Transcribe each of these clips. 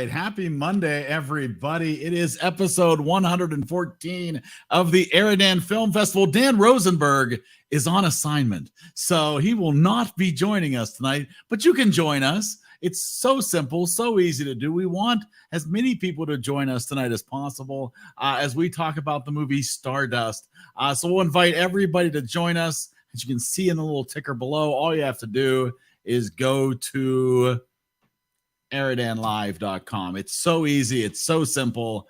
right. Happy Monday, everybody. It is episode 114 of the EriDan Film Festival. Dan Rosenberg is on assignment, so he will not be joining us tonight, but you can join us. It's so simple, so easy to do. We want as many people to join us tonight as possible as we talk about the movie Stardust. So we'll invite everybody to join us. As you can see in the little ticker below, all you have to do is go to EriDanLive.com. It's so easy. It's so simple.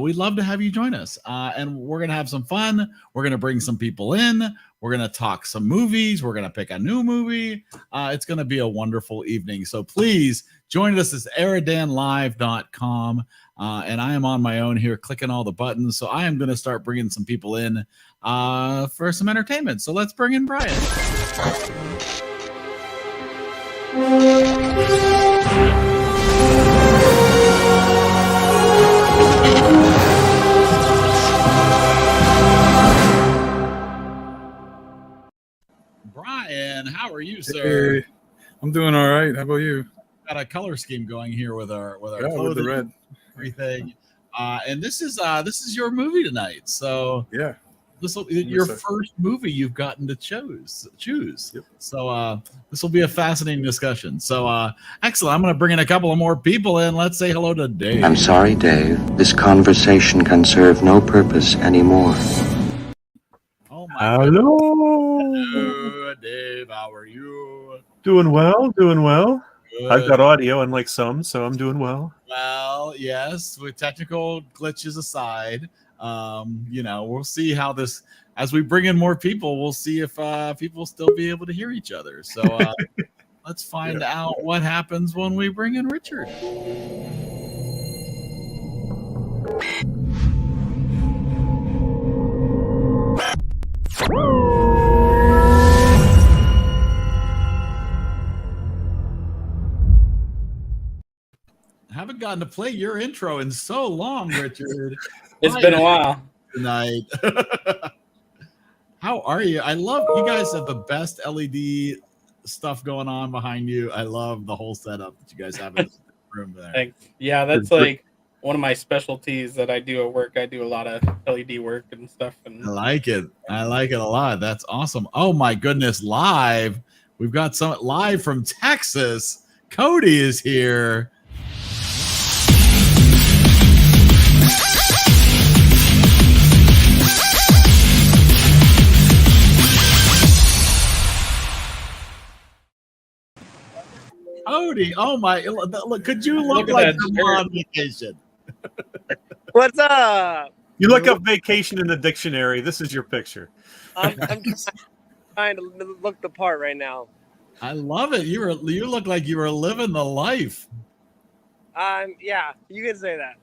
We'd love to have you join us. And we're going to have some fun. We're going to bring some people in. We're going to talk some movies. We're going to pick a new movie. It's going to be a wonderful evening. So please join us at EriDanLive.com. And I am on my own here clicking all the buttons. So I am going to start bringing some people in for some entertainment. So let's bring in Brian. Brian, how are you, sir? Hey, I'm doing all right. How about you? Got a color scheme going here with our clothing, with the red, everything. And this is your movie tonight. So yeah, this will be your first movie you've gotten to choose. Yep. So this will be a fascinating discussion. So excellent. I'm going to bring in a couple of more people in. Let's say hello to Dave. I'm sorry, Dave. This conversation can serve no purpose anymore. Oh my Hello. Hello, Dave. How are you? Doing well. Good. I've got audio, unlike some, so I'm doing well. Well, yes, with technical glitches aside, we'll see how this, as we bring in more people, we'll see if people still be able to hear each other. So let's find out what happens when we bring in Richard. Haven't gotten to play your intro in so long, Richard. It's been a while. Tonight. How are you? I love you guys have the best LED stuff going on behind you. I love the whole setup that you guys have in the room there. Thanks. Yeah, that's like one of my specialties that I do at work. I do a lot of LED work and stuff. And I like it a lot. That's awesome. Oh my goodness, live. We've got some live from Texas. Cody is here. Cody, oh my! Look, could you look like you're on vacation? What's up? You look up vacation in the dictionary. This is your picture. I'm just trying to look the part right now. I love it. You look like you were living the life. Yeah, you can say that.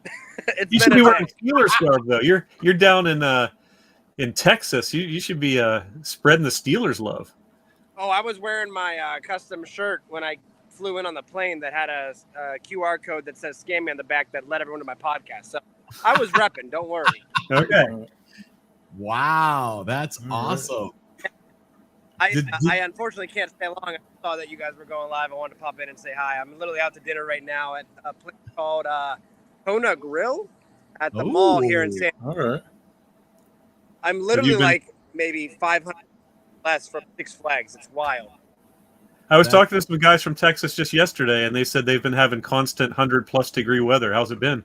You should be wearing Steelers garb though. You're down in Texas. You should be spreading the Steelers love. Oh, I was wearing my custom shirt when I flew in on the plane that had a QR code that says "Scam Me" on the back that led everyone to my podcast. So I was repping. Don't worry. Okay. Wow, that's awesome. I unfortunately can't stay long. I saw that you guys were going live. I wanted to pop in and say hi. I'm literally out to dinner right now at a place called Kona Grill at the mall here in San Diego. All right. I'm literally like maybe 500 less from Six Flags. It's wild. I was talking to some guys from Texas just yesterday, and they said they've been having constant 100+ degree weather. How's it been?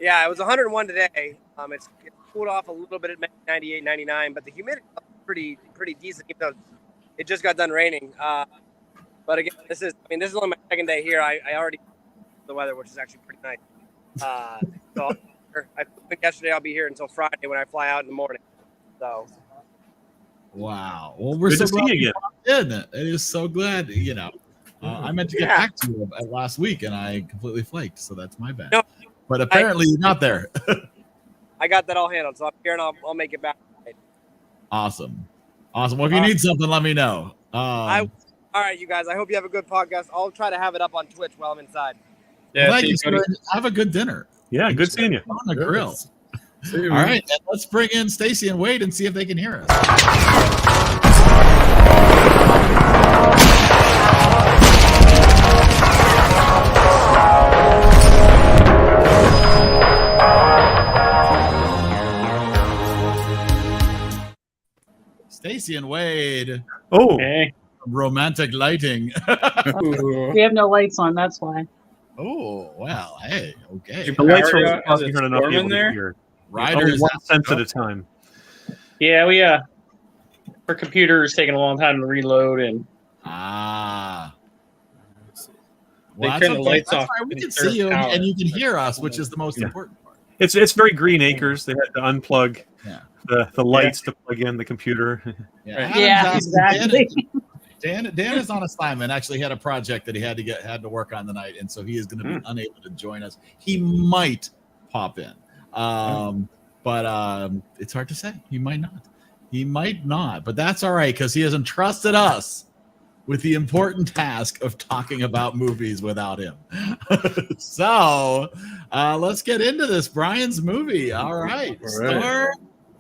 Yeah, it was 101 today. It's cooled off a little bit at 98, 99, but the humidity is pretty decent, even though it just got done raining. But again, this is only my second day here. I already the weather, which is actually pretty nice. So I think yesterday I'll be here until Friday when I fly out in the morning. So. Wow. Well, we're Good so to see glad you again. it is so glad, I meant to get back to you last week and I completely flaked, so that's my bad. No, but apparently you're not there. I got that all handled, so I'm here and I'll make it back. Awesome. Well, if you need something, let me know. All right, you guys. I hope you have a good podcast. I'll try to have it up on Twitch while I'm inside. Yeah, thank you, sir. Have a good dinner. Yeah, good seeing you. On the grill. See you, All right, and let's bring in Stacy and Wade and see if they can hear us. Stacy and Wade, Oh, Hey. romantic lighting. We have no lights on, that's why. Oh, well, hey, okay. the lights Power are out as causing it's her to not be storming able to there? hear. Riders, Only 1 cent at a time. Yeah, we our computer is taking a long time to reload, and Ah. They Well, turn that's the lights that's off fine. We to can conserve see you and power. you can hear us, which is the most Yeah. important part. It's very green acres. They had to unplug Yeah. the lights to plug in the computer. Yeah, Right. Adam's out. exactly. Dan is on assignment. Actually, he had a project that he had to work on tonight, and so he is going to be unable to join us. He might pop in, but it's hard to say. He might not. He might not, but that's all right because he has entrusted us with the important task of talking about movies without him. So let's get into this. Brian's movie. All right,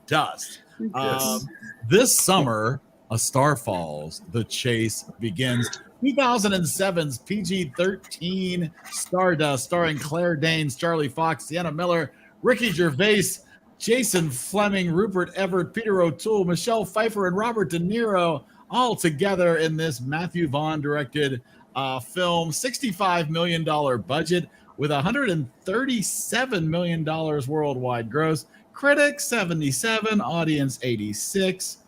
Stardust. This summer, A Star Falls, The Chase begins. 2007's PG-13 Stardust, starring Claire Danes, Charlie Fox, Sienna Miller, Ricky Gervais, Jason Fleming, Rupert Everett, Peter O'Toole, Michelle Pfeiffer, and Robert De Niro, all together in this Matthew Vaughn directed film. $65 million budget with $137 million worldwide gross. Critics 77, audience 86.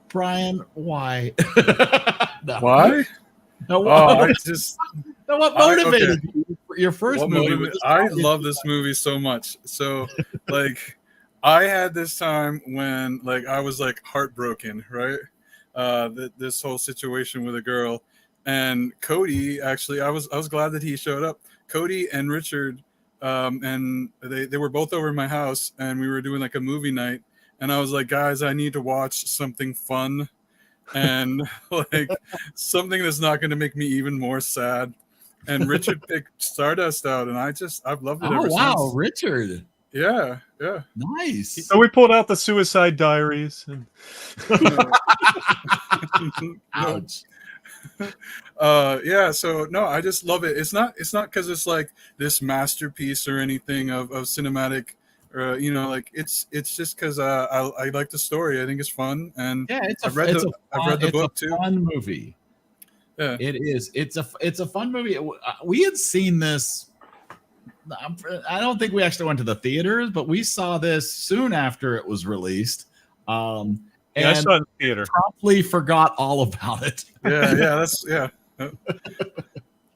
Brian, why? No. Why? No, I just no, what motivated you? Your first movie? I love this movie so much. So, like, I had this time when, like, I was like heartbroken, right? This whole situation with a girl, and Cody. Actually, I was glad that he showed up. Cody and Richard, and they were both over at my house, and we were doing like a movie night. And I was like, guys, I need to watch something fun and like something that's not going to make me even more sad. And Richard picked Stardust out, and I've loved it ever since. Richard. Yeah. Nice. So we pulled out the Suicide Diaries. And Ouch. Yeah, so no, I just love it. It's not because it's like this masterpiece or anything of cinematic, like it's just because I like the story. I think it's fun, and Yeah, I've read the book too. Fun movie. Yeah, it is. It's a fun movie. We had seen this. I don't think we actually went to the theaters, but we saw this soon after it was released. And I saw it in the theater. Promptly forgot all about it. Yeah.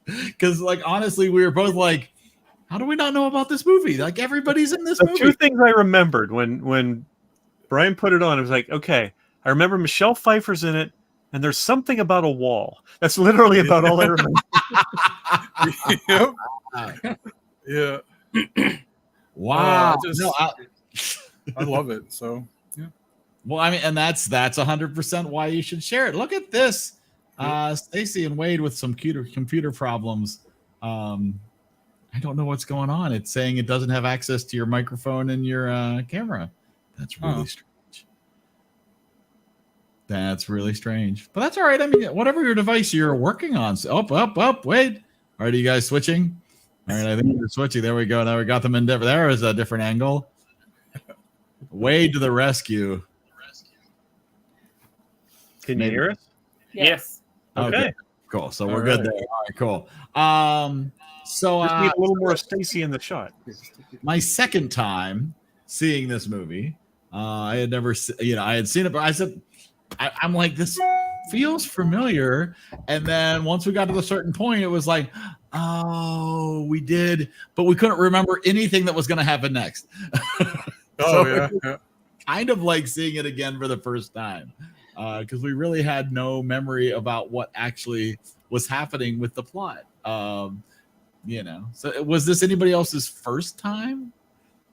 Because, like, honestly, we were both like, how do we not know about this movie? Like, everybody's in this movie. Two things I remembered when Brian put it on. It was like, okay, I remember Michelle Pfeiffer's in it, and there's something about a wall. That's literally about all I remember. Yep. Yeah. Wow. I love it. So yeah. Well, I mean, and that's 100% why you should share it. Look at this. Stacy and Wade with some computer problems. I don't know what's going on. It's saying it doesn't have access to your microphone and your camera. That's really strange. That's really strange. But that's all right. I mean, whatever your device you're working on. So up, wait. All right, are you guys switching? All right, I think we're switching. There we go. Now we got them in different. There is a different angle. Wade to the rescue. Can you hear us? Yes. Okay. Cool. So we're good there. All right, cool. So Just need a little more Stacy in the shot. My second time seeing this movie, I had never, I had seen it, but I said, I'm like, this feels familiar. And then once we got to a certain point, it was like, oh, we did, but we couldn't remember anything that was going to happen next. Yeah. Kind of like seeing it again for the first time, because we really had no memory about what actually was happening with the plot. So was this anybody else's first time?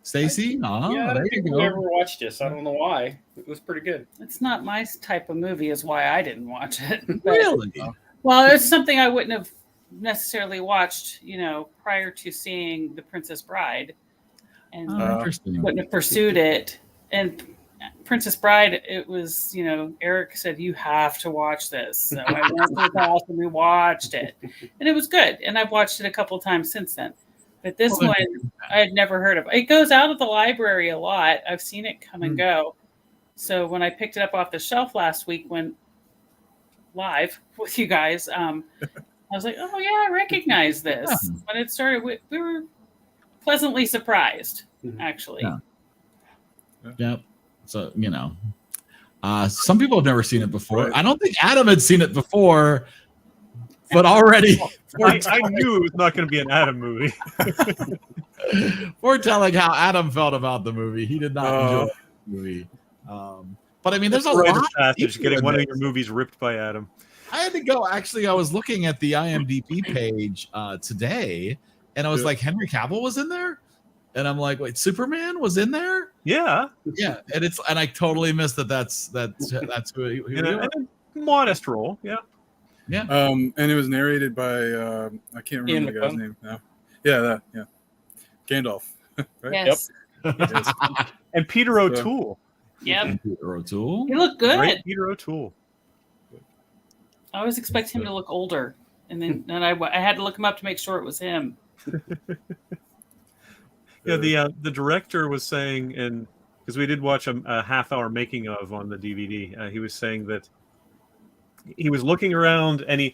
Stacy? Yeah, there you go. Never watched this. I don't know why. It was pretty good. It's not my type of movie, is why I didn't watch it. But, Really? well, it's something I wouldn't have necessarily watched, prior to seeing The Princess Bride, and Interesting. wouldn't have pursued it. And Princess Bride, it was, Eric said, you have to watch this. So I went to the house and we watched it, and it was good. And I've watched it a couple of times since then. But this one I had never heard of. It goes out of the library a lot. I've seen it come and go. So when I picked it up off the shelf last week, when live with you guys, I was like, "Oh yeah, I recognize this." Yeah. When it started, we were pleasantly surprised, actually. Yeah. Yep. So some people have never seen it before. Right. I don't think Adam had seen it before, but already I knew it was not going to be an Adam movie. foretelling how Adam felt about the movie. He did not enjoy the movie. But I mean, there's a Rite of lot. passage, getting in one of this. your movies ripped by Adam. I had to go. Actually, I was looking at the IMDb page today, and I was like, Henry Cavill was in there, and I'm like, wait, Superman was in there? Yeah, Yeah, and I totally missed that. That's who he in a modest role. Yeah. And it was narrated by I can't remember the guy's name now. Yeah, Gandalf. Right? Yes. Yes. And Peter O'Toole. Yep. Peter O'Toole. He looked good. Great Peter O'Toole. I always expect him to look older, and then I had to look him up to make sure it was him. Yeah, the director was saying, and because we did watch a half-hour making of on the DVD, he was saying that he was looking around, and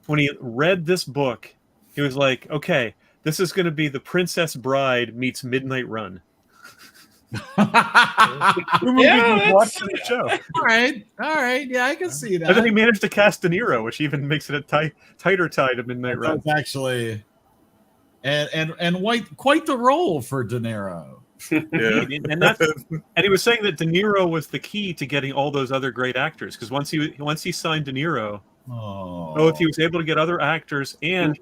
when he read this book, he was like, "Okay, this is going to be The Princess Bride meets Midnight Run." Who movie you watched in the show? All right, yeah, I can see that. And then he managed to cast De Niro, which even makes it a tighter tie to Midnight Run. That's actually, and quite the role for De Niro. Yeah. And he was saying that De Niro was the key to getting all those other great actors, because once he signed De Niro, both he was able to get other actors, and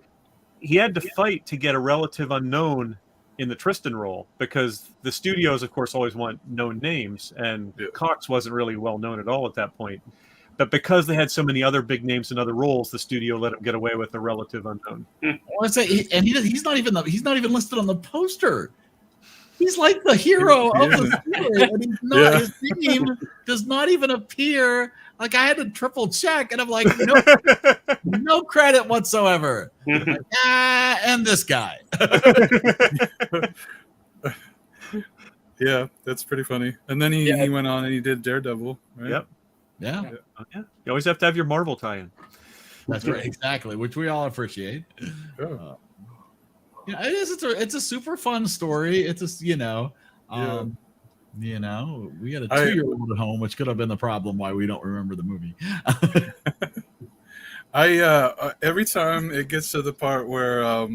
he had to fight to get a relative unknown in the Tristan role, because the studios, of course, always want known names, and Cox wasn't really well known at all at that point. But because they had so many other big names in other roles, the studio let him get away with a relative unknown. He's not even listed on the poster. He's like the hero of the story, and he's not. His name does not even appear. Like, I had to triple check, and I'm like, no credit whatsoever. Like, and this guy. Yeah, that's pretty funny. And then he went on and he did Daredevil, right? Yep. Yeah. You always have to have your Marvel tie-in. That's right, exactly, which we all appreciate. Yeah, it is. It's a super fun story. It's a we got a 2-year-old at home, which could have been the problem why we don't remember the movie. Every time it gets to the part where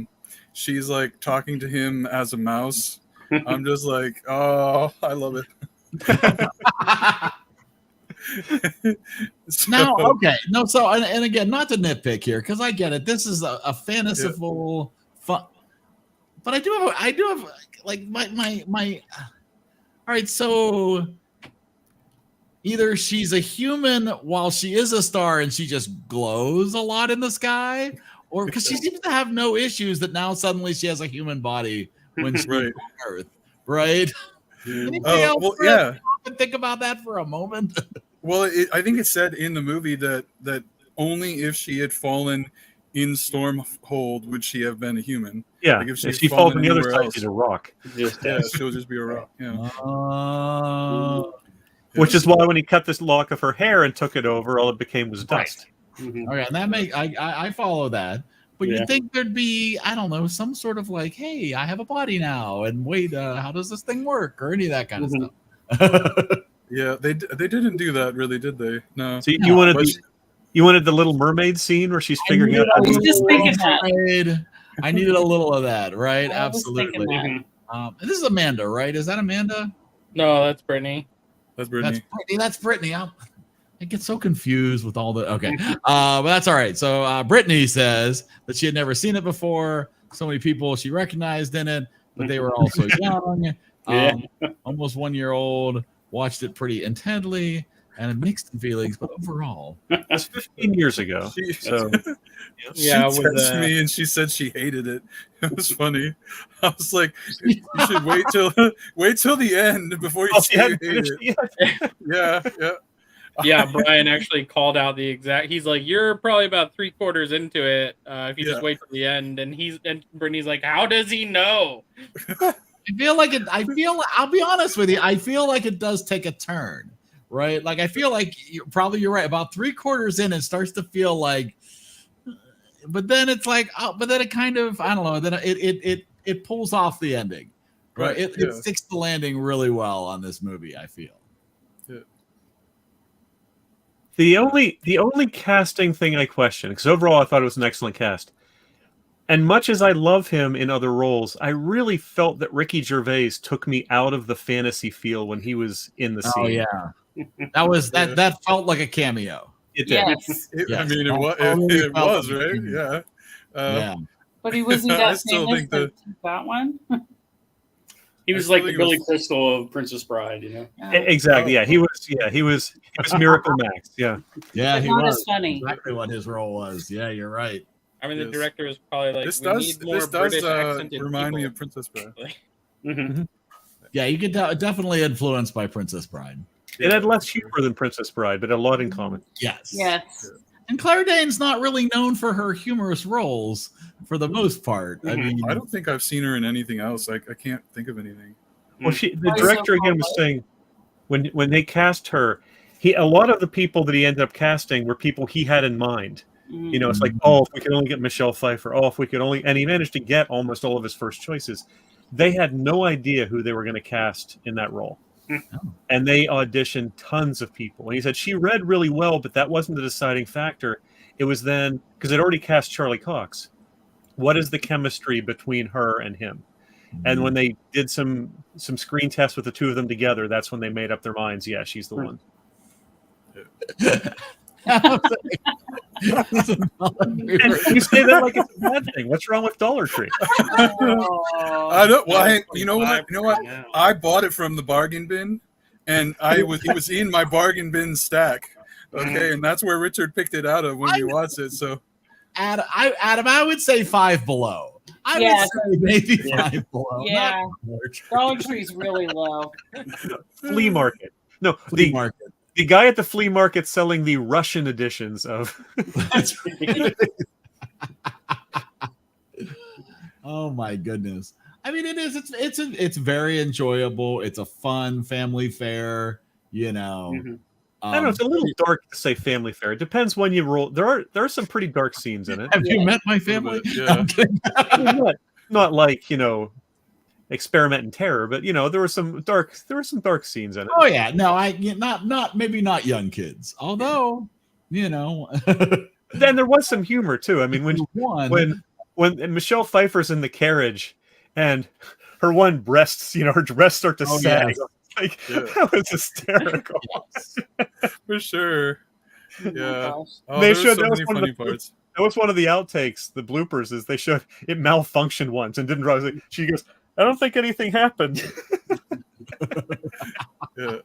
she's like talking to him as a mouse, I'm just like, oh, I love it. And again, not to nitpick here, because I get it. This is a fanciful fun. But I do have like my all right, so either she's a human while she is a star and she just glows a lot in the sky, or because she seems to have no issues that now suddenly she has a human body when she's on Earth, right? Anything else? Well, yeah. Think about that for a moment. Well, I think it said in the movie that only if she had fallen in Stormhold would she have been a human. Yeah, like if she falls on the other side, she's a rock. She'll just be a rock. Yeah. Which is why when he cut this lock of her hair and took it over, all it became was dust. Okay, and that I follow that. But you'd think there'd be, I don't know, some sort of like, hey, I have a body now, and wait, how does this thing work, or any of that kind of stuff. Yeah, they didn't do that, really, did they? No. So you wanted the Little Mermaid scene where she's figuring out. I was just thinking that. I needed a little of that, right? Absolutely. This is Amanda, right? Is that Amanda? No, that's Brittany. That's Brittany. That's Brittany. I get so confused with all the. Okay, but that's all right. So Brittany says that she had never seen it before. So many people she recognized in it, but they were also young. Almost 1 year old. Watched it pretty intently and mixed feelings, but overall, that's 15 years ago. She texted me and she said she hated it. It was funny. I was like, you should wait till the end before you say you hate it. Yeah. Yeah, Brian actually called out the exact. He's like, "You're probably about 3/4 into it. If you just wait till the end." And Brittany's like, "How does he know?" I'll be honest with you. I feel like it does take a turn, right? Like I feel like you're right. About 3/4 in, it starts to feel like, but then it's like, but then it kind of, I don't know. Then it pulls off the ending, right? It sticks the landing really well on this movie, I feel. Yeah. The only casting thing I question, because overall I thought it was an excellent cast. And much as I love him in other roles, I really felt that Ricky Gervais took me out of the fantasy feel when he was in the scene. Oh yeah, that felt like a cameo. It did. Yes. I mean, it was right. Yeah. Yeah. But he wasn't I that still famous think that took that one. He was like the Billy Crystal of Princess Bride, you know. Exactly. Yeah, he was Miracle Max. Yeah. Yeah, But he not was. as funny. Exactly what his role was. Yeah, you're right. I mean, the Yes. director was probably like, This we need more British accented remind me people. of Princess Bride. Mm-hmm. Yeah, you get definitely influenced by Princess Bride. It had less humor than Princess Bride, but a lot in common. Yes. Yes. And Claire Danes not really known for her humorous roles for the most part. I mean, I don't think I've seen her in anything else. I can't think of anything. Well, the Why so director again was saying when they cast her, a lot of the people that he ended up casting were people he had in mind. You know, it's like, oh, if we could only get Michelle Pfeiffer, oh, if we could only, and he managed to get almost all of his first choices. They had no idea who they were going to cast in that role. And they auditioned tons of people. And he said she read really well, but that wasn't the deciding factor. It was then, because they'd already cast Charlie Cox. What is the chemistry between her and him? And when they did some screen tests with the two of them together, that's when they made up their minds. Yeah, she's the one. and you say that like it's a bad thing. What's wrong with Dollar Tree? I don't. Well, you know what? I bought it from the bargain bin, and it was in my bargain bin stack. Okay, and that's where Richard picked it out of when we watched it. So, Adam, I would say 5 below. I would say maybe 5 below. Yeah. Dollar Tree's really low. Flea market. No, Flea market. The guy at the flea market selling the Russian editions of. Oh my goodness! I mean, it is. It's very enjoyable. It's a fun family fare. You know. I don't know. It's a little dark to say family fare. It depends when you roll. There are some pretty dark scenes in it. Have you met my family? Yeah. Not like Experiment in Terror, but there were some dark scenes in it. Oh yeah, no, maybe not young kids. Although, then there was some humor too. I mean, when Michelle Pfeiffer's in the carriage and her one breasts, her breasts start to sag. Yes. Like that was hysterical. for sure. Yeah. They there showed so that was many one of funny the parts. That was one of the outtakes, the bloopers, is they showed it malfunctioned once and didn't drive. She goes, I don't think anything happened. Yeah.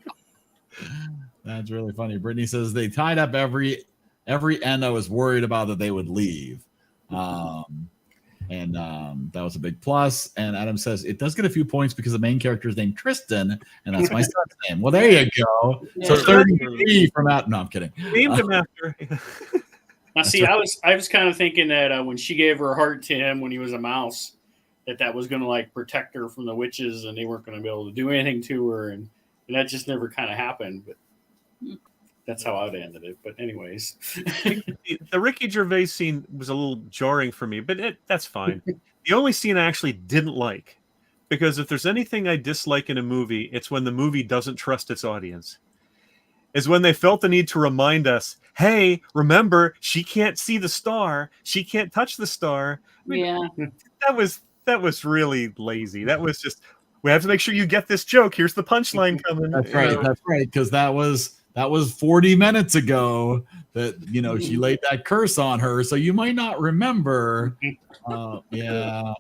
That's really funny. Brittany says they tied up every end I was worried about that they would leave. And that was a big plus. And Adam says it does get a few points because the main character is named Tristan, and that's my son's name. Well, there you go. Yeah. So 33 from out. No, I'm kidding. Named him after. Now, see, I was kind of thinking that when she gave her heart to him when he was a mouse, that was going to like protect her from the witches, and they weren't going to be able to do anything to her, and that just never kind of happened. But that's how I'd ended it. But anyways, the Ricky Gervais scene was a little jarring for me, but that's fine. The only scene I actually didn't like, because if there's anything I dislike in a movie, it's when the movie doesn't trust its audience. Is when they felt the need to remind us, hey, remember, she can't see the star. She can't touch the star. I mean, that was really lazy. That was just, we have to make sure you get this joke. Here's the punchline coming. That's right. That's right. Because that was 40 minutes ago that, she laid that curse on her. So you might not remember. Yeah.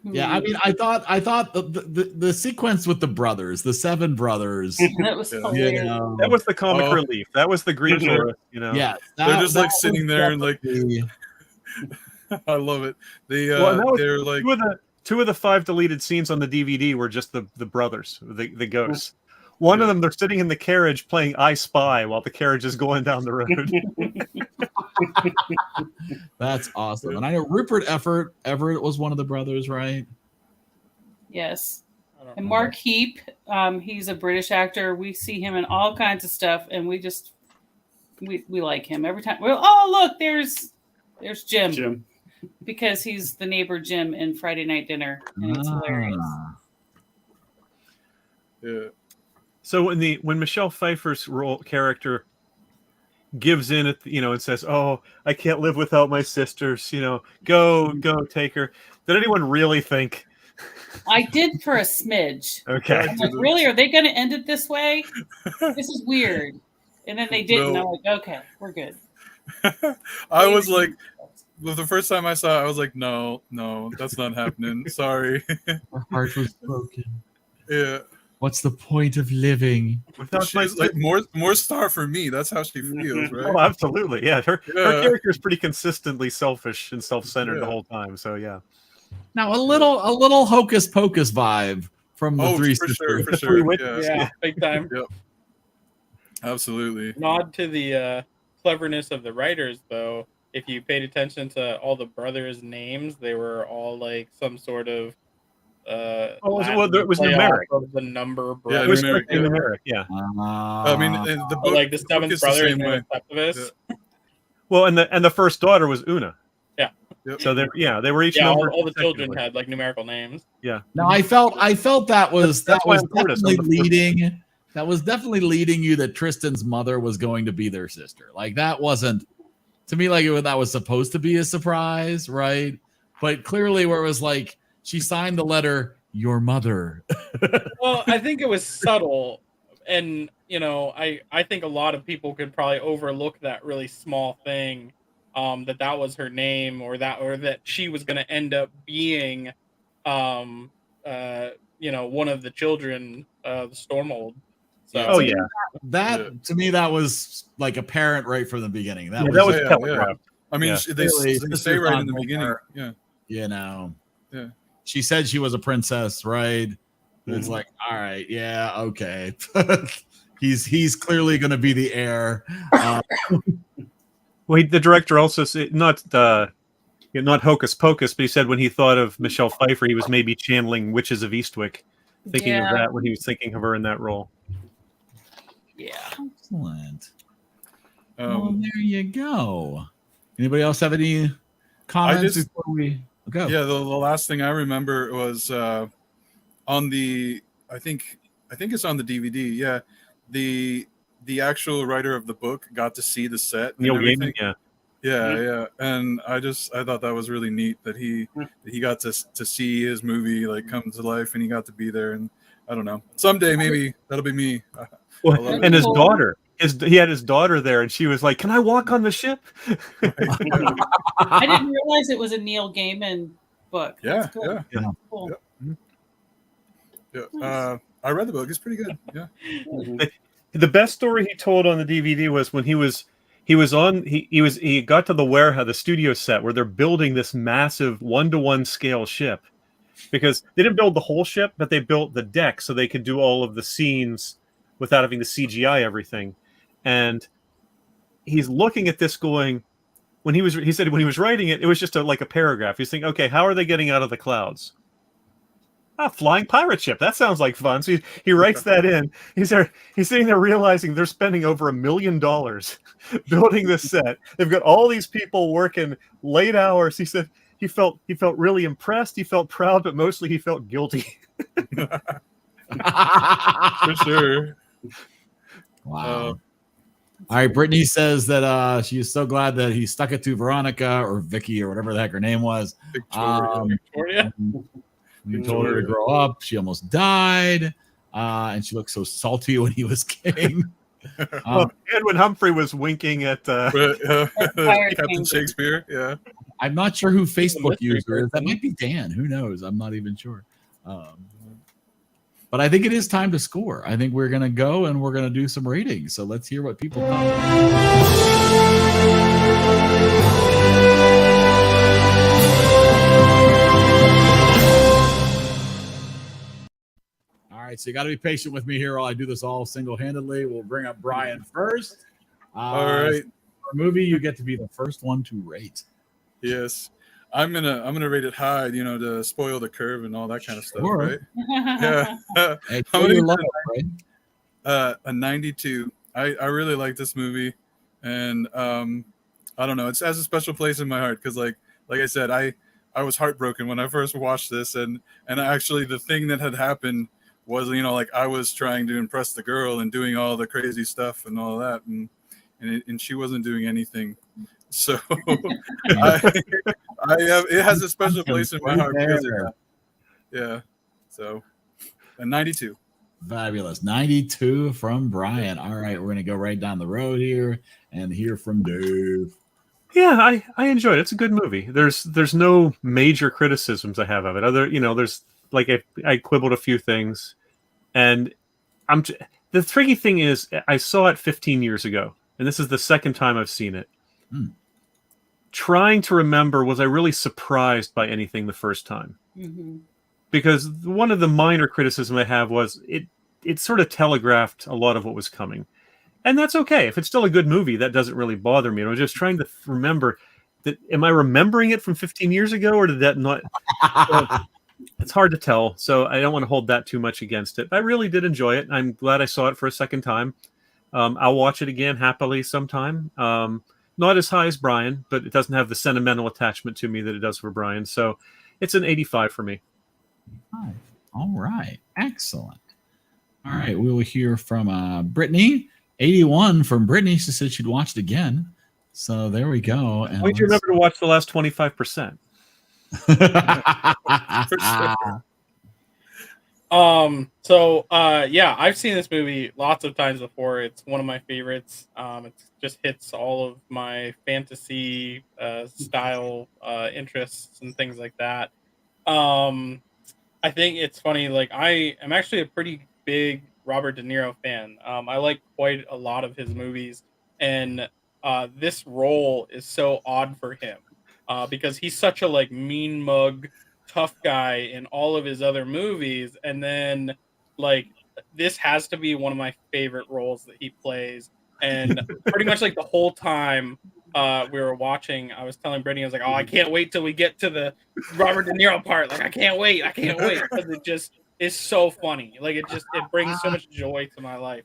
Yeah, I mean, I thought the sequence with the brothers, the 7 brothers, That was hilarious. That was the comic relief. That was the green forest, Yeah, they're just like sitting there and like, I love it. They're like two of the 5 deleted scenes on the DVD were just the brothers, the ghosts. One of them, they're sitting in the carriage playing I Spy while the carriage is going down the road. That's awesome. And I know Rupert Everett was one of the brothers, right? Yes. And Mark Heap He's a British actor. We see him in all kinds of stuff, and we like him every time. Well, oh look, there's Jim. Because he's the neighbor Jim in Friday Night Dinner, and it's hilarious. Yeah. So when Michelle Pfeiffer's character gives in at and says, "Oh, I can't live without my sisters," go take her. Did anyone really think? I did for a smidge. Okay. I'm like, really? Are they going to end it this way? This is weird. And then they didn't. No. I'm like, okay, we're good. I was like, well, the first time I saw it, I was like, no, that's not happening. Sorry. Her heart was broken. Yeah. What's the point of living? She's like more star for me. That's how she feels, right? Oh, absolutely. Yeah. Her character is pretty consistently selfish and self-centered the whole time. So yeah. Now a little hocus pocus vibe from the three sisters. For sure. Yeah, big time. Yep. Absolutely. Nod to the cleverness of the writers, though. If you paid attention to all the brothers' names, they were all like some sort of it was numeric. Of the number Yeah, brothers. It was numeric. Yeah. I mean, the book, like the seventh brother is Septimus. Yeah. Well, and the first daughter was Una. Yeah. Yep. So they were each numbered. All the children had like numerical names. Yeah. Now I felt that was definitely leading. That was definitely leading you that Tristan's mother was going to be their sister. Like that wasn't to me like that was supposed to be a surprise, right? But clearly, where it was like she signed the letter, "Your mother." Well, I think it was subtle, and I think a lot of people could probably overlook that really small thing, that was her name, or that she was going to end up being, one of the children, the Stormhold. So, that to me that was like apparent right from the beginning. That was telegraphed. I mean, they say right in the beginning. Yeah. Yeah. She said she was a princess, right? It's like, all right, yeah, okay. he's clearly going to be the heir. Well, the director also said not hocus pocus, but he said when he thought of Michelle Pfeiffer, he was maybe channeling Witches of Eastwick, thinking of that when he was thinking of her in that role. Yeah. Excellent. Well, there you go. Anybody else have any comments before we go? Yeah, the last thing I remember was on the I think it's on the DVD. Yeah, the actual writer of the book got to see the set. Neil Gaiman, yeah, and I thought that was really neat that he got to see his movie like come to life, and he got to be there. And I don't know, someday maybe that'll be me. Well, and his daughter. He had his daughter there, and she was like, "Can I walk on the ship?" I didn't realize it was a Neil Gaiman book. Yeah. Cool. Yeah. I read the book. It's pretty good. Yeah. The best story he told on the DVD was when he got to the warehouse, the studio set where they're building this massive 1-to-1 scale ship, because they didn't build the whole ship, but they built the deck so they could do all of the scenes without having to CGI everything. And he's looking at this going, he said when he was writing it, it was just like a paragraph. He's thinking, okay, how are they getting out of the clouds? Flying pirate ship. That sounds like fun. So he writes that in. He's sitting there realizing they're spending over $1 million building this set. They've got all these people working late hours. He said he felt really impressed. He felt proud, but mostly he felt guilty. For sure. Wow. All right, Brittany says that she is so glad that he stuck it to Veronica or Vicky or whatever the heck her name was. Victoria. He told her to grow up. She almost died, and she looked so salty when he was king. Edwin Humphrey was winking at Captain Shakespeare. Yeah, I'm not sure who Facebook user is. That might be Dan. Who knows? I'm not even sure. But I think it is time to score. I think we're going to go and we're going to do some ratings. So let's hear what people think. All right, so you got to be patient with me here while I do this all single-handedly. We'll bring up Brian first. All right. For a movie, you get to be the first one to rate. Yes. I'm gonna rate it high, you know, to spoil the curve and all that kind of stuff, Sure. right? Yeah. Hey, I'm your gonna love, give right? it a 92. I really like this movie, and I don't know, it has a special place in my heart because like I said, I was heartbroken when I first watched this, and actually the thing that had happened was, you know, like I was trying to impress the girl and doing all the crazy stuff and all that, and she wasn't doing anything. So I have, it has a special place in my heart because of that. Yeah. So a 92. Fabulous. 92 from Brian. All right, we're going to go right down the road here and hear from Dave. Yeah, I enjoyed it. It's a good movie. There's no major criticisms I have of it. Other, you know, there's like I quibbled a few things, and the tricky thing is I saw it 15 years ago, and this is the second time I've seen it. Trying to remember, was I really surprised by anything the first time? Because one of the minor criticisms I have was it sort of telegraphed a lot of what was coming. And that's okay. If it's still a good movie, that doesn't really bother me. And I'm just trying to remember that. Am I remembering it from 15 years ago, or did that not? It's hard to tell. So I don't want to hold that too much against it. But I really did enjoy it. I'm glad I saw it for a second time. I'll watch it again happily sometime. Not as high as Brian, but it doesn't have the sentimental attachment to me that it does for Brian. So it's an 85 for me. All right. Excellent. All right. We will hear from Brittany. 81 from Brittany. She said she'd watch it again. So there we go. And why do you remember to watch the last 25%? For sure. Yeah, I've seen this movie lots of times before. It's one of my favorites. It just hits all of my fantasy style interests and things like that. I think it's funny, like I am actually a pretty big Robert De Niro fan. I like quite a lot of his movies, and this role is so odd for him because he's such a like mean mug tough guy in all of his other movies, and then like this has to be one of my favorite roles that he plays. And pretty much like the whole time we were watching, I was telling Brittany, I was like, oh, I can't wait till we get to the Robert De Niro part. Like I can't wait because it just is so funny. Like it brings so much joy to my life.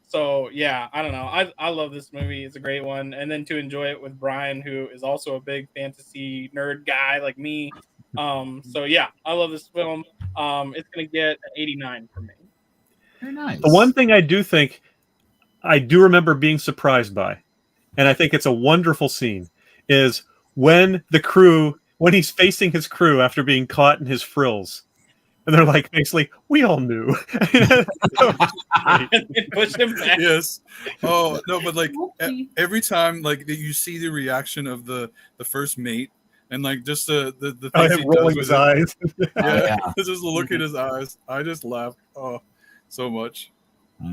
So yeah, I don't know, I love this movie. It's a great one. And then to enjoy it with Brian, who is also a big fantasy nerd guy like me. So yeah, I love this film. It's gonna get an 89 for me. Very nice. The one thing I do think I do remember being surprised by, and I think it's a wonderful scene, is when he's facing his crew after being caught in his frills. And they're like, basically, we all knew. Push him back. Yes. Oh no, but like every time, like you see the reaction of the first mate, and like just the things he does with his eyes. Yeah, just look at his eyes. I just laughed. Oh, so much.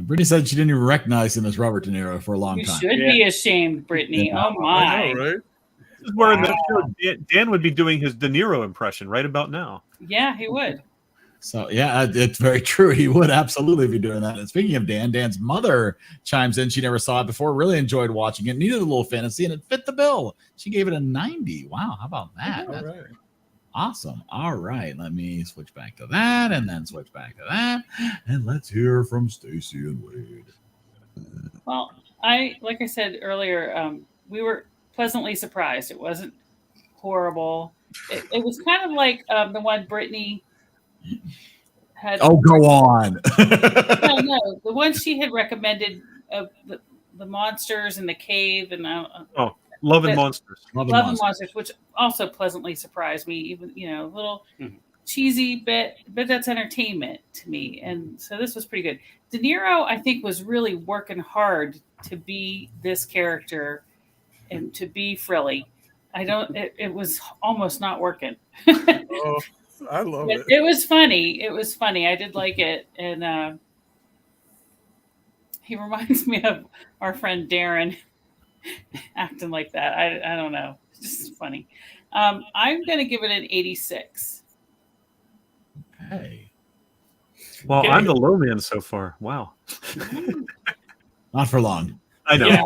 Brittany said she didn't even recognize him as Robert De Niro for a long You time. should be ashamed, Brittany. Oh my! I know, right? This is where in the show Dan would be doing his De Niro impression right about now. Yeah, he would. So yeah, it's very true. He would absolutely be doing that. And speaking of Dan, Dan's mother chimes in. She never saw it before. Really enjoyed watching it. Needed a little fantasy, and it fit the bill. She gave it a 90. Wow, how about that? All That's right. awesome. All right, let me switch back to that, and then switch back to that, and let's hear from Stacy and Wade. Well, like I said earlier, we were pleasantly surprised. It wasn't horrible. It was kind of like the one Brittany had. Oh, go on. No, the one she had recommended of the monsters in the cave and Love and Monsters. Love and Monsters, which also pleasantly surprised me. Even a little cheesy bit, but that's entertainment to me. And so this was pretty good. De Niro, I think, was really working hard to be this character and to be frilly. It was almost not working. Oh, I love it. It was funny. It was funny. I did like it. And he reminds me of our friend Darren acting like that. I don't know. It's just funny. I'm going to give it an 86. Okay. Well, I'm the low man so far. Wow. Not for long. I know. Yeah,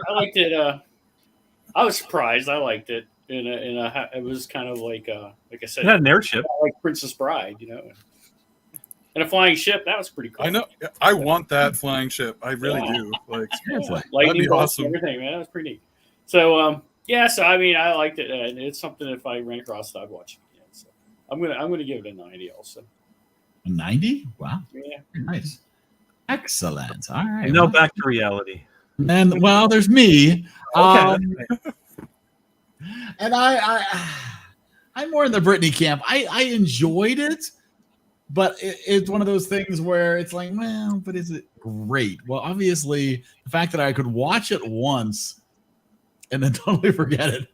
I liked it. I was surprised. I liked it. it was kind of like I said, It had an airship. like Princess Bride, and a flying ship. That was pretty cool. I know. I want that flying ship. I really do. Like, lightning be bolts awesome. and everything, man. That was pretty neat. So so I mean, I liked it, and it's something if I ran across, I'd watch it again. So I'm gonna give it a 90 also. A 90? Wow. Yeah. Nice. Excellent. All right. And now back to reality. And well, there's me. Okay. And I'm more in the Britney camp. I enjoyed it, but it's one of those things where it's like, well, but is it great? Well, obviously, the fact that I could watch it once and then totally forget it.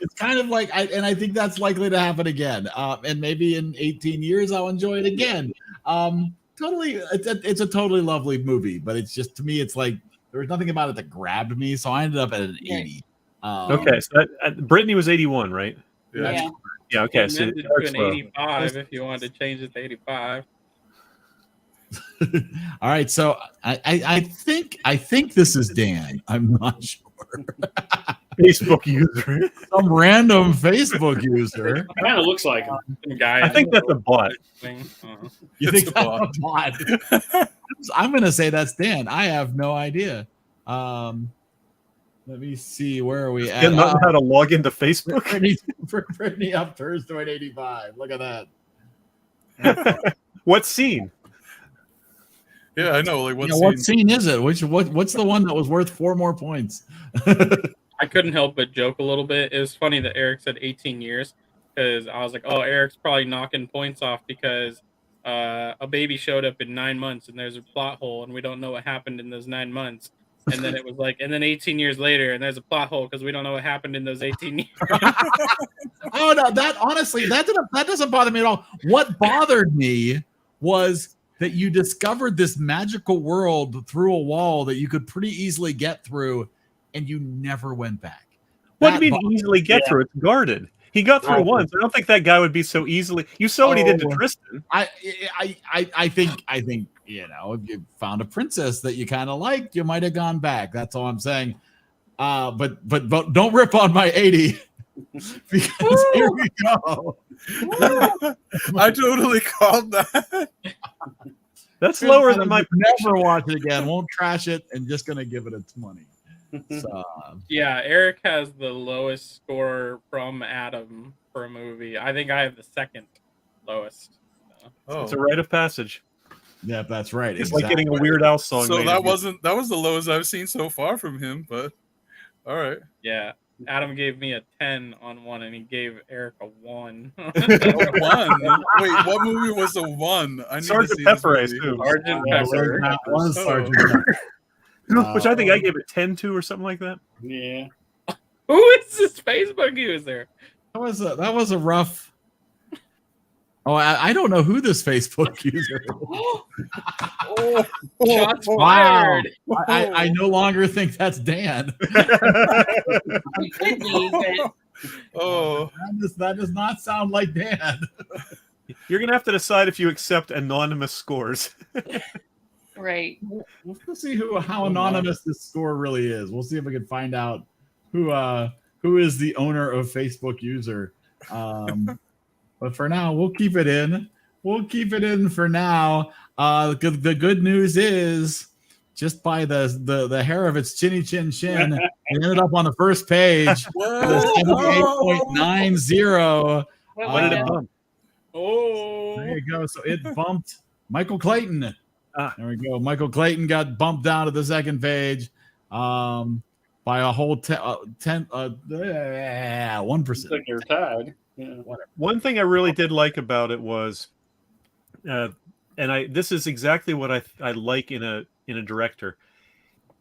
It's kind of like, I think that's likely to happen again. And maybe in 18 years, I'll enjoy it again. Totally, it's a totally lovely movie, but it's just, to me, it's like there was nothing about it that grabbed me, so I ended up at an 80. Okay, so Brittany was 81, right? Yeah. Yeah. Okay, And so then to an 85 if you wanted to change it to 85. All right, so I think this is Dan. I'm not sure. Facebook user. Some random Facebook user. Kind of looks like him. I think that's a bot. You think that's a bot? I'm going to say that's Dan. I have no idea. Let me see. Where are we at? Not know how to log into Facebook. Brittany up hers to an 85. Look at that. What scene? Yeah, I know. Like, what scene is it? What's the one that was worth 4 more points? I couldn't help but joke a little bit. It was funny that Eric said 18 years because I was like, oh, Eric's probably knocking points off because a baby showed up in 9 months and there's a plot hole and we don't know what happened in those 9 months. And then it was like, and then 18 years later, and there's a plot hole because we don't know what happened in those 18 years. Oh no, that honestly, that doesn't bother me at all. What bothered me was that you discovered this magical world through a wall that you could pretty easily get through, and you never went back. What do you mean easily get through? It's guarded. He got through once. I don't think that guy would be so easily. You saw what he did to Tristan. I think if you found a princess that you kind of liked, you might have gone back. That's all I'm saying. But don't rip on my 80 because here we go. I totally called that. That's lower than my never watch it again. Won't trash it and just gonna give it its money. So, yeah, Eric has the lowest score from Adam for a movie. I think I have the second lowest. It's a rite of passage. Yeah, that's right. It's like getting a Weird Al song. So that was the lowest I've seen so far from him, but all right. Yeah. Adam gave me a 10 on one and he gave Eric a 1. A 1? Wait, what movie was a 1? I need Sergeant to see Pepper, this movie. Sergeant Pepper. That was Sergeant Pepper. Which I think I gave it 10 to or something like that. Yeah. Who is this Facebook user? That was a rough. Oh, I don't know who this Facebook user is. Shots Wow. fired. I no longer think that's Dan. It could be, but Oh, that does not sound like Dan. You're gonna have to decide if you accept anonymous scores. right. We'll see how anonymous this score really is. We'll see if we can find out who is the owner of Facebook user. But for now, we'll keep it in. We'll keep it in for now. The good news is, just by the hair of its chinny chin chin, it ended up on the first page. 78.90. What did it bump? Oh, There you go. So it bumped Michael Clayton. There we go. Michael Clayton got bumped down to the second page by a whole 1%. Like you're tied. Yeah. One thing I really did like about it was, this is exactly what I like in a director.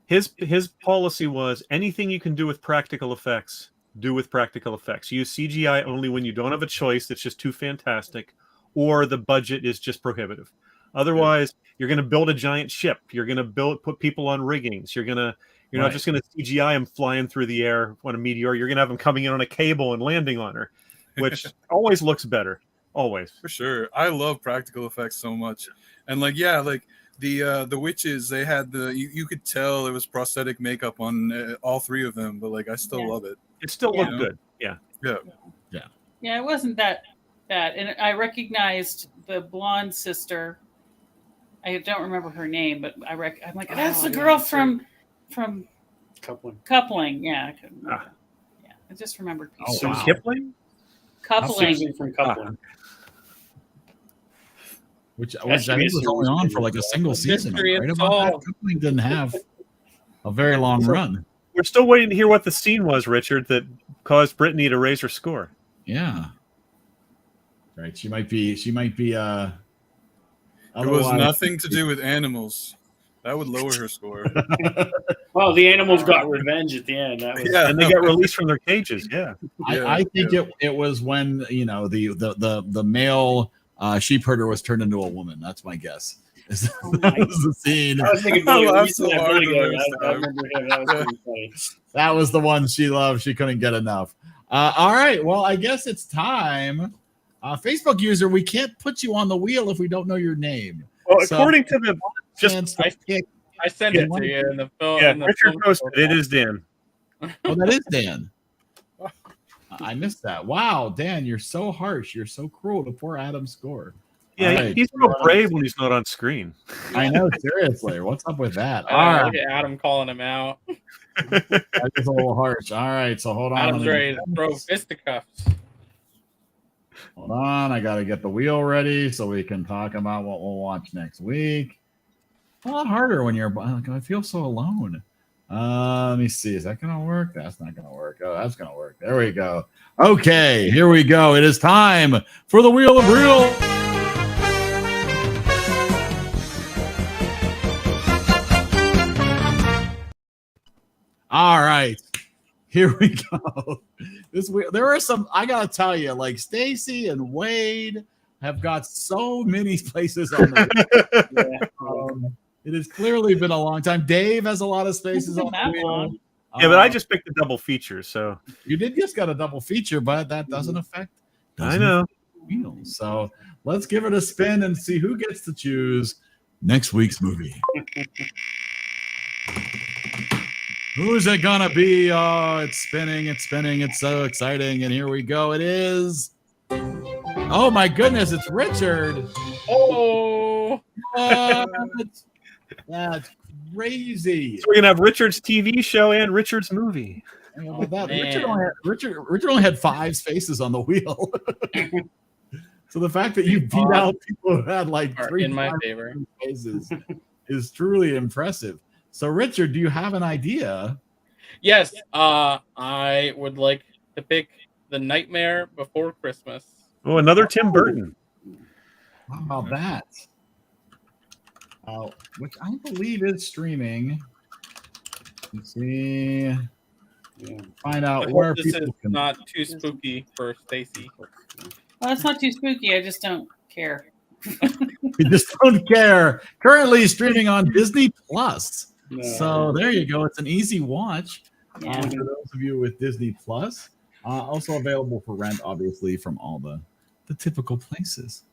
His policy was anything you can do with practical effects, do with practical effects. Use CGI only when you don't have a choice that's just too fantastic, or the budget is just prohibitive. Otherwise, you're going to build a giant ship. You're going to put people on riggings. You're not just going to CGI them flying through the air on a meteor. You're going to have them coming in on a cable and landing on her, which always looks better. Always. for sure. I love practical effects so much. And the witches, they had you could tell it was prosthetic makeup on all 3 of them, but I still love it. It still Yeah. looked good. Yeah. Yeah, it wasn't that bad. And I recognized the blonde sister. I don't remember her name, but I'm like, that's Oh, the yeah, girl that's right. from Coupling. Coupling. Yeah, I couldn't remember. Ah. Yeah, I just remembered Oh, people. wow. Kipling? Coupling. Susan from Coupling. Which That I should be think a was only series on movie. for like a single season. Mystery Right is about that, solved. Coupling didn't have a very long run. We're still waiting to hear what the scene was, Richard, that caused Brittany to raise her score. Yeah. Right. She might be. It was otherwise- nothing to do with animals. That would lower her score. Well, the animals got revenge at the end. That was Yeah. And they got released from their cages. Yeah. I think it was when the male sheep herder was turned into a woman. That's my guess. That was the scene. I was thinking I Billy. laughed You so said hard Billy the Goat. first I time. remember him. That was pretty funny. That was the one she loved. She couldn't get enough. All right. Well, I guess it's time. Facebook user, we can't put you on the wheel if we don't know your name. Well, So- according to the Chance to pick. I sent it to you in the film. yeah, in the Richard film posted it is Dan. Oh, that is Dan. I missed that. Wow, Dan, you're so harsh. You're so cruel to poor Adam's score. Yeah, All right. he's real brave when he's not on screen. I know, seriously. What's up with that? All Look right. at Adam calling him out. That is a little harsh. All right, so hold on. Adam's Let me- ready to throw fisticuffs. Hold on. I got to get the wheel ready so we can talk about what we'll watch next week. A lot harder when you're. Like, I feel so alone. Let me see. Is that going to work? That's not going to work. Oh, that's going to work. There we go. Okay, here we go. It is time for the Wheel of Real. All right, here we go. There are some. I gotta tell you, like Stacy and Wade have got so many places on the. It has clearly been a long time. Dave has a lot of spaces on the wheel. Yeah, but I just picked a double feature, so You did just got a double feature, but that doesn't affect. I know. Wheel. So let's give it a spin and see who gets to choose next week's movie. Who's it gonna be? Oh, it's spinning, it's spinning, it's so exciting. And here we go. It is. Oh my goodness, it's Richard. Oh, What? That's crazy. So we're gonna have Richard's TV show and Richard's movie. How about that? man. Richard only had 5 spaces on the wheel. So the fact that you beat out people who had like are 3 in my favor. spaces is truly impressive. So Richard, do you have an idea? Yes, I would like to pick The Nightmare Before Christmas. Oh, another Tim Burton. How about that? Which I believe is streaming. Let's see. Find I out hope where this is people can. not too spooky for Stacy. Well, it's not too spooky. I just don't care. We just don't care. Currently streaming on Disney Plus. No. So there you go. It's an easy watch Yeah. for those of you with Disney Plus. Also available for rent, obviously, from all the typical places.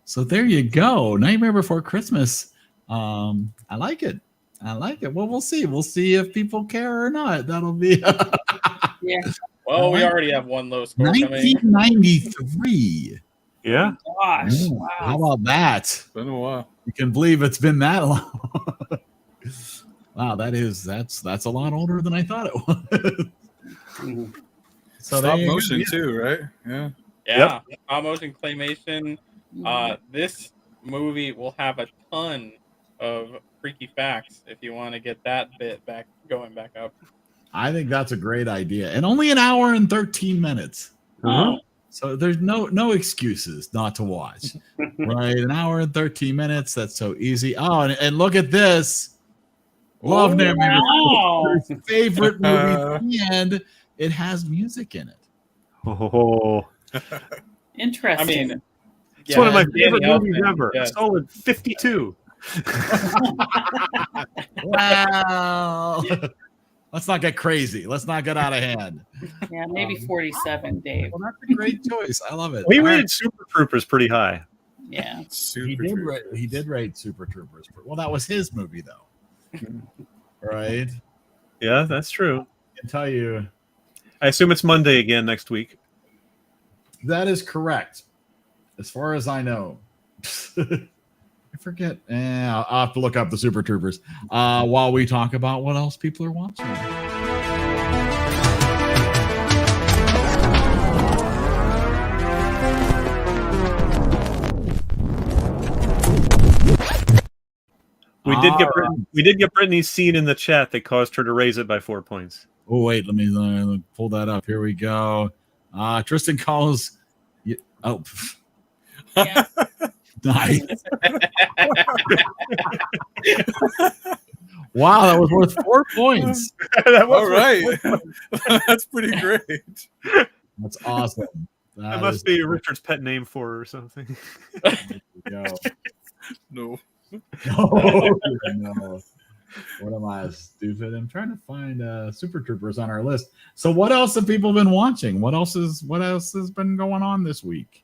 So there you go. Nightmare Before Christmas. I like it. I like it. Well, we'll see. We'll see if people care or not. That'll be Yeah. Well, we already have one low score coming. 1993. Yeah. Gosh. Yeah. Wow. How about that? It's been a while. You can believe it's been that long. Wow, that's a lot older than I thought it was. So there Stop you go. motion too, right? Yeah. Yeah, stop motion claymation. This movie will have a ton of freaky facts if you want to get that bit going back up. I think that's a great idea, and only an hour and 13 minutes. So there's no excuses not to watch, right? An hour and 13 minutes. That's so easy. Oh, and look at this. Love Nightmare Before Christmas, favorite movie, and it has music in it. Oh, Interesting. I mean, it's one of my Danny favorite movies Elfman, ever. yes. A solid 52. Wow. Let's not get crazy. Let's not get out of hand. Yeah, maybe 47, Dave. Well, that's a great choice. I love it. We All right. rated Super Troopers pretty high. Yeah. He did rate Super Troopers. Well, that was his movie, though. Right? Yeah, that's true. I can tell you. I assume it's Monday again next week. That is correct, as far as I know. I forget. I'll have to look up the Super Troopers while we talk about what else people are watching. We did get Brittany's scene in the chat that caused her to raise it by 4 points. Oh wait, let me pull that up. Here we go. Tristan calls. Oh, Yeah. nice. Wow, that was worth 4 points. All right, that's pretty great. That's awesome. That must be Richard's pet name for her or something. No. No. What am I, stupid? I'm trying to find Super Troopers on our list. So what else have people been watching? What else has been going on this week?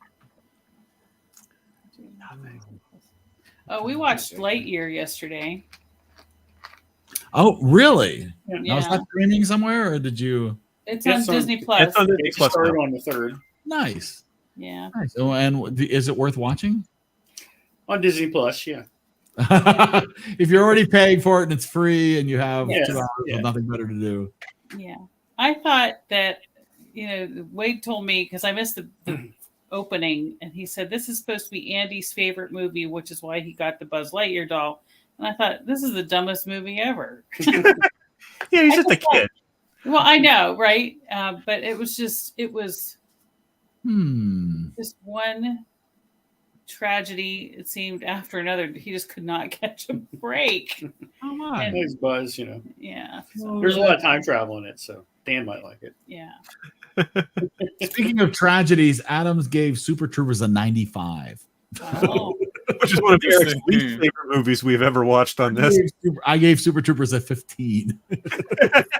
Oh, we watched Lightyear yesterday. Oh, really? Yeah. Now, is that streaming somewhere, or did you? It's on Disney Plus. It's on Disney Plus. Started on the 3rd. Nice. Yeah. Nice. Oh, and is it worth watching? On Disney Plus, yeah. If you're already paying for it and it's free and you have 2 hours with nothing better to do. Yeah. I thought that, Wade told me, because I missed the opening, and he said, this is supposed to be Andy's favorite movie, which is why he got the Buzz Lightyear doll. And I thought, this is the dumbest movie ever. Yeah, he's just a kid. Well, I know, right? But it was just one tragedy, it seemed, after another. He just could not catch a break. Oh my. Nice Buzz, Yeah. There's a lot of time travel in it, so Dan might like it. Yeah. Speaking of tragedies, Adams gave Super Troopers a 95. Oh. Which is one of Eric's least favorite movies we've ever watched on this. I gave Super Troopers a 15.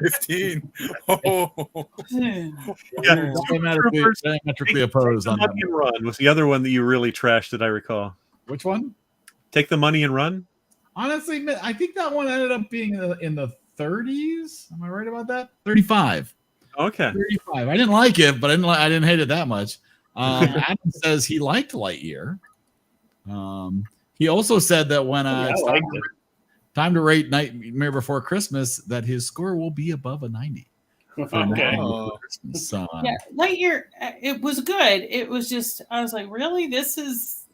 15. Oh. Yeah. Diametrically opposed on that. Money and Run was the other one that you really trashed, that I recall. Which one? Take the Money and Run? Honestly, I think that one ended up being in the 30s. Am I right about that? 35. Okay. 35. I didn't like it, but I didn't hate it that much. Adam says he liked Lightyear. He also said that when time to rate Nightmare Before Christmas, that his score will be above a 90. Okay. So, Yeah, Lightyear, it was good. It was just, I was like, really? This is,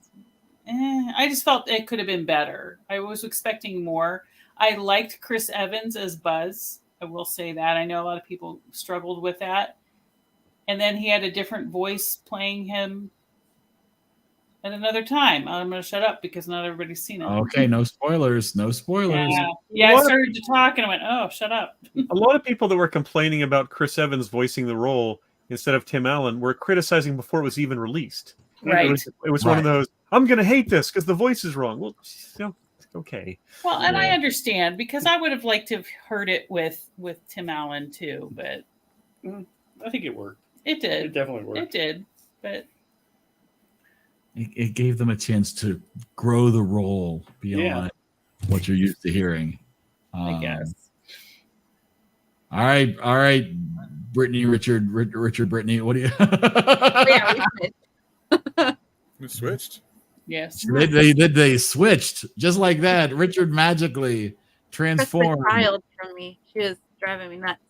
I just felt it could have been better. I was expecting more. I liked Chris Evans as Buzz. I will say that. I know a lot of people struggled with that. And then he had a different voice playing him at another time. I'm going to shut up because not everybody's seen it. Okay, no spoilers. No spoilers. Yeah, I started to talk and I went, oh, shut up. A lot of people that were complaining about Chris Evans voicing the role instead of Tim Allen were criticizing before it was even released. Right. It was one of those, I'm going to hate this because the voice is wrong. Well, okay. Well, and I understand, because I would have liked to have heard it with Tim Allen too, but I think it worked. it did. It definitely worked. It did, but it gave them a chance to grow the role beyond what you're used to hearing. I guess. All right, Brittany, Richard, Brittany. What do you? We switched. Yes. They switched just like that. Richard magically transformed. Christmas child from me. She was driving me nuts.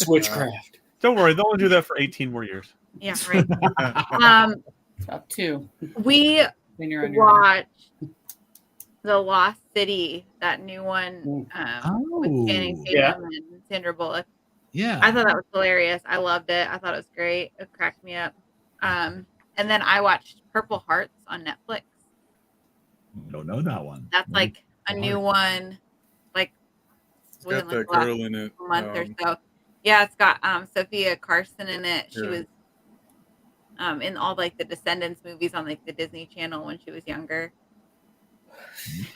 Switchcraft. Don't worry, they'll only do that for 18 more years. Yeah, right. Up to. We When you're on your own. watched The Lost City, that new one with Channing Tatum and Sandra Bullock. Yeah. I thought that was hilarious. I loved it. I thought it was great. It cracked me up. And then I watched Purple Hearts on Netflix. Don't know that one. That's like a new one. Like It's got that girl in it. Month or so. Yeah, it's got Sophia Carson in it. She was in all like the Descendants movies on like the Disney Channel when she was younger.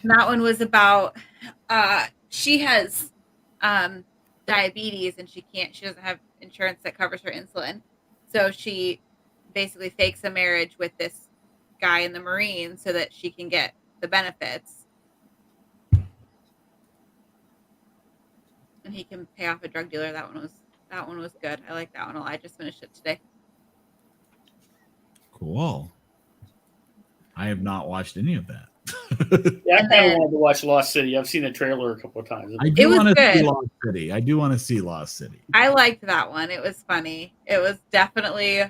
And that one was about she has diabetes and she doesn't have insurance that covers her insulin. So she basically fakes a marriage with this guy in the Marines so that she can get the benefits. And he can pay off a drug dealer. That That one was good. I like that one a lot. I just finished it today. Cool. I have not watched any of that. Yeah, I And kind of then- wanted to watch Lost City. I've seen the trailer a couple of times. I It do was want to see good. Lost City. I do want to see Lost City. I liked that one. It was funny. It was definitely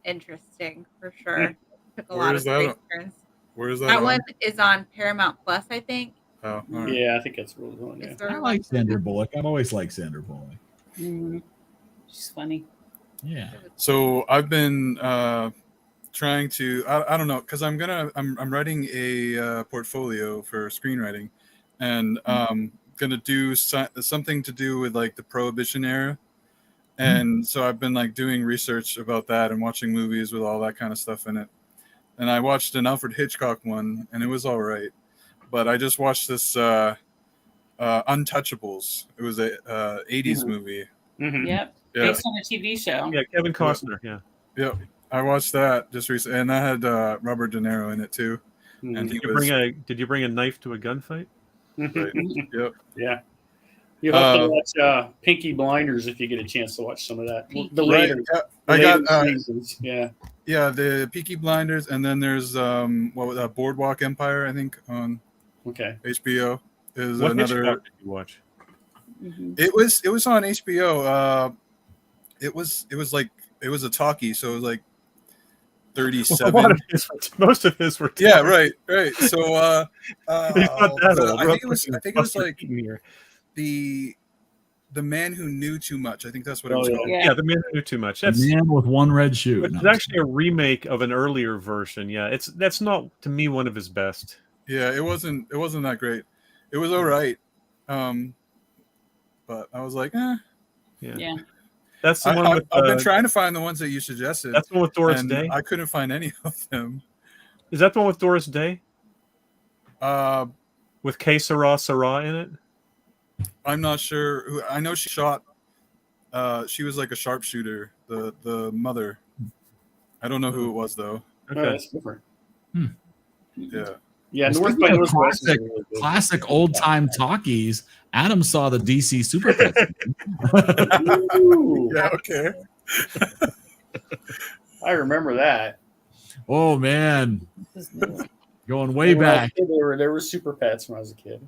interesting for sure. Took a Where lot is of that great on? turns. Where is that? That on? one is on Paramount Plus, I think. Oh, all right. Yeah, I think that's what we're doing. It's Yeah. the I one. like Sandra Bullock. I've always liked Sandra Bullock. Mhm. She's funny. Yeah. So I've been trying to. I don't know, because I'm writing a portfolio for screenwriting, and gonna do something to do with like the Prohibition era. And so I've been like doing research about that and watching movies with all that kind of stuff in it. And I watched an Alfred Hitchcock one, and it was all right. But I just watched this Untouchables. It was a 80s movie. Mhm. Yep. Yeah, Based on a TV show. Yeah, Kevin Costner. Yeah. yeah. I watched that just recently, and that had Robert De Niro in it too. Mhm. And he Did you bring a knife to a gunfight? right. Yep. Yeah. You'll have to watch Pinky Blinders if you get a chance to watch some of that. Pinky. The later, Yeah, the I later got seasons. Yeah. yeah, the Peaky Blinders, and then there's what was that, Boardwalk Empire, I think, on Okay. HBO. Is What another. Hitchcock did you watch? Mhm. It was on HBO. It was a talkie, so it was like 37. Most of his were. Yeah, right. So He's not that old. I think it was like Here. the Man Who Knew Too Much. I think that's what it Oh, was yeah. called. Yeah. Yeah, the man who knew too much. The That's Man with One Red Shoe. it's No, actually a remake of an earlier version. Yeah, that's not to me one of his best. Yeah, it wasn't that great. It was all right. But I was like, Yeah. Yeah. That's the one with. I've been trying to find the ones that you suggested. That's the one with Doris and Day. I couldn't find any of them. Is that the one with Doris Day Uh, with K. Sarah in it? I'm not sure. I know she shot. She was like a sharpshooter. The mother. I don't know who it was though. Oh, that's different. Yeah. Yeah, Well, North speaking by of Northwest. classic old time talkies. Adam saw the DC Super Pets. Ooh, Yeah. Okay. I remember that. Oh man, This is new. going way When I was a back. kid, there were super pets when I was a kid.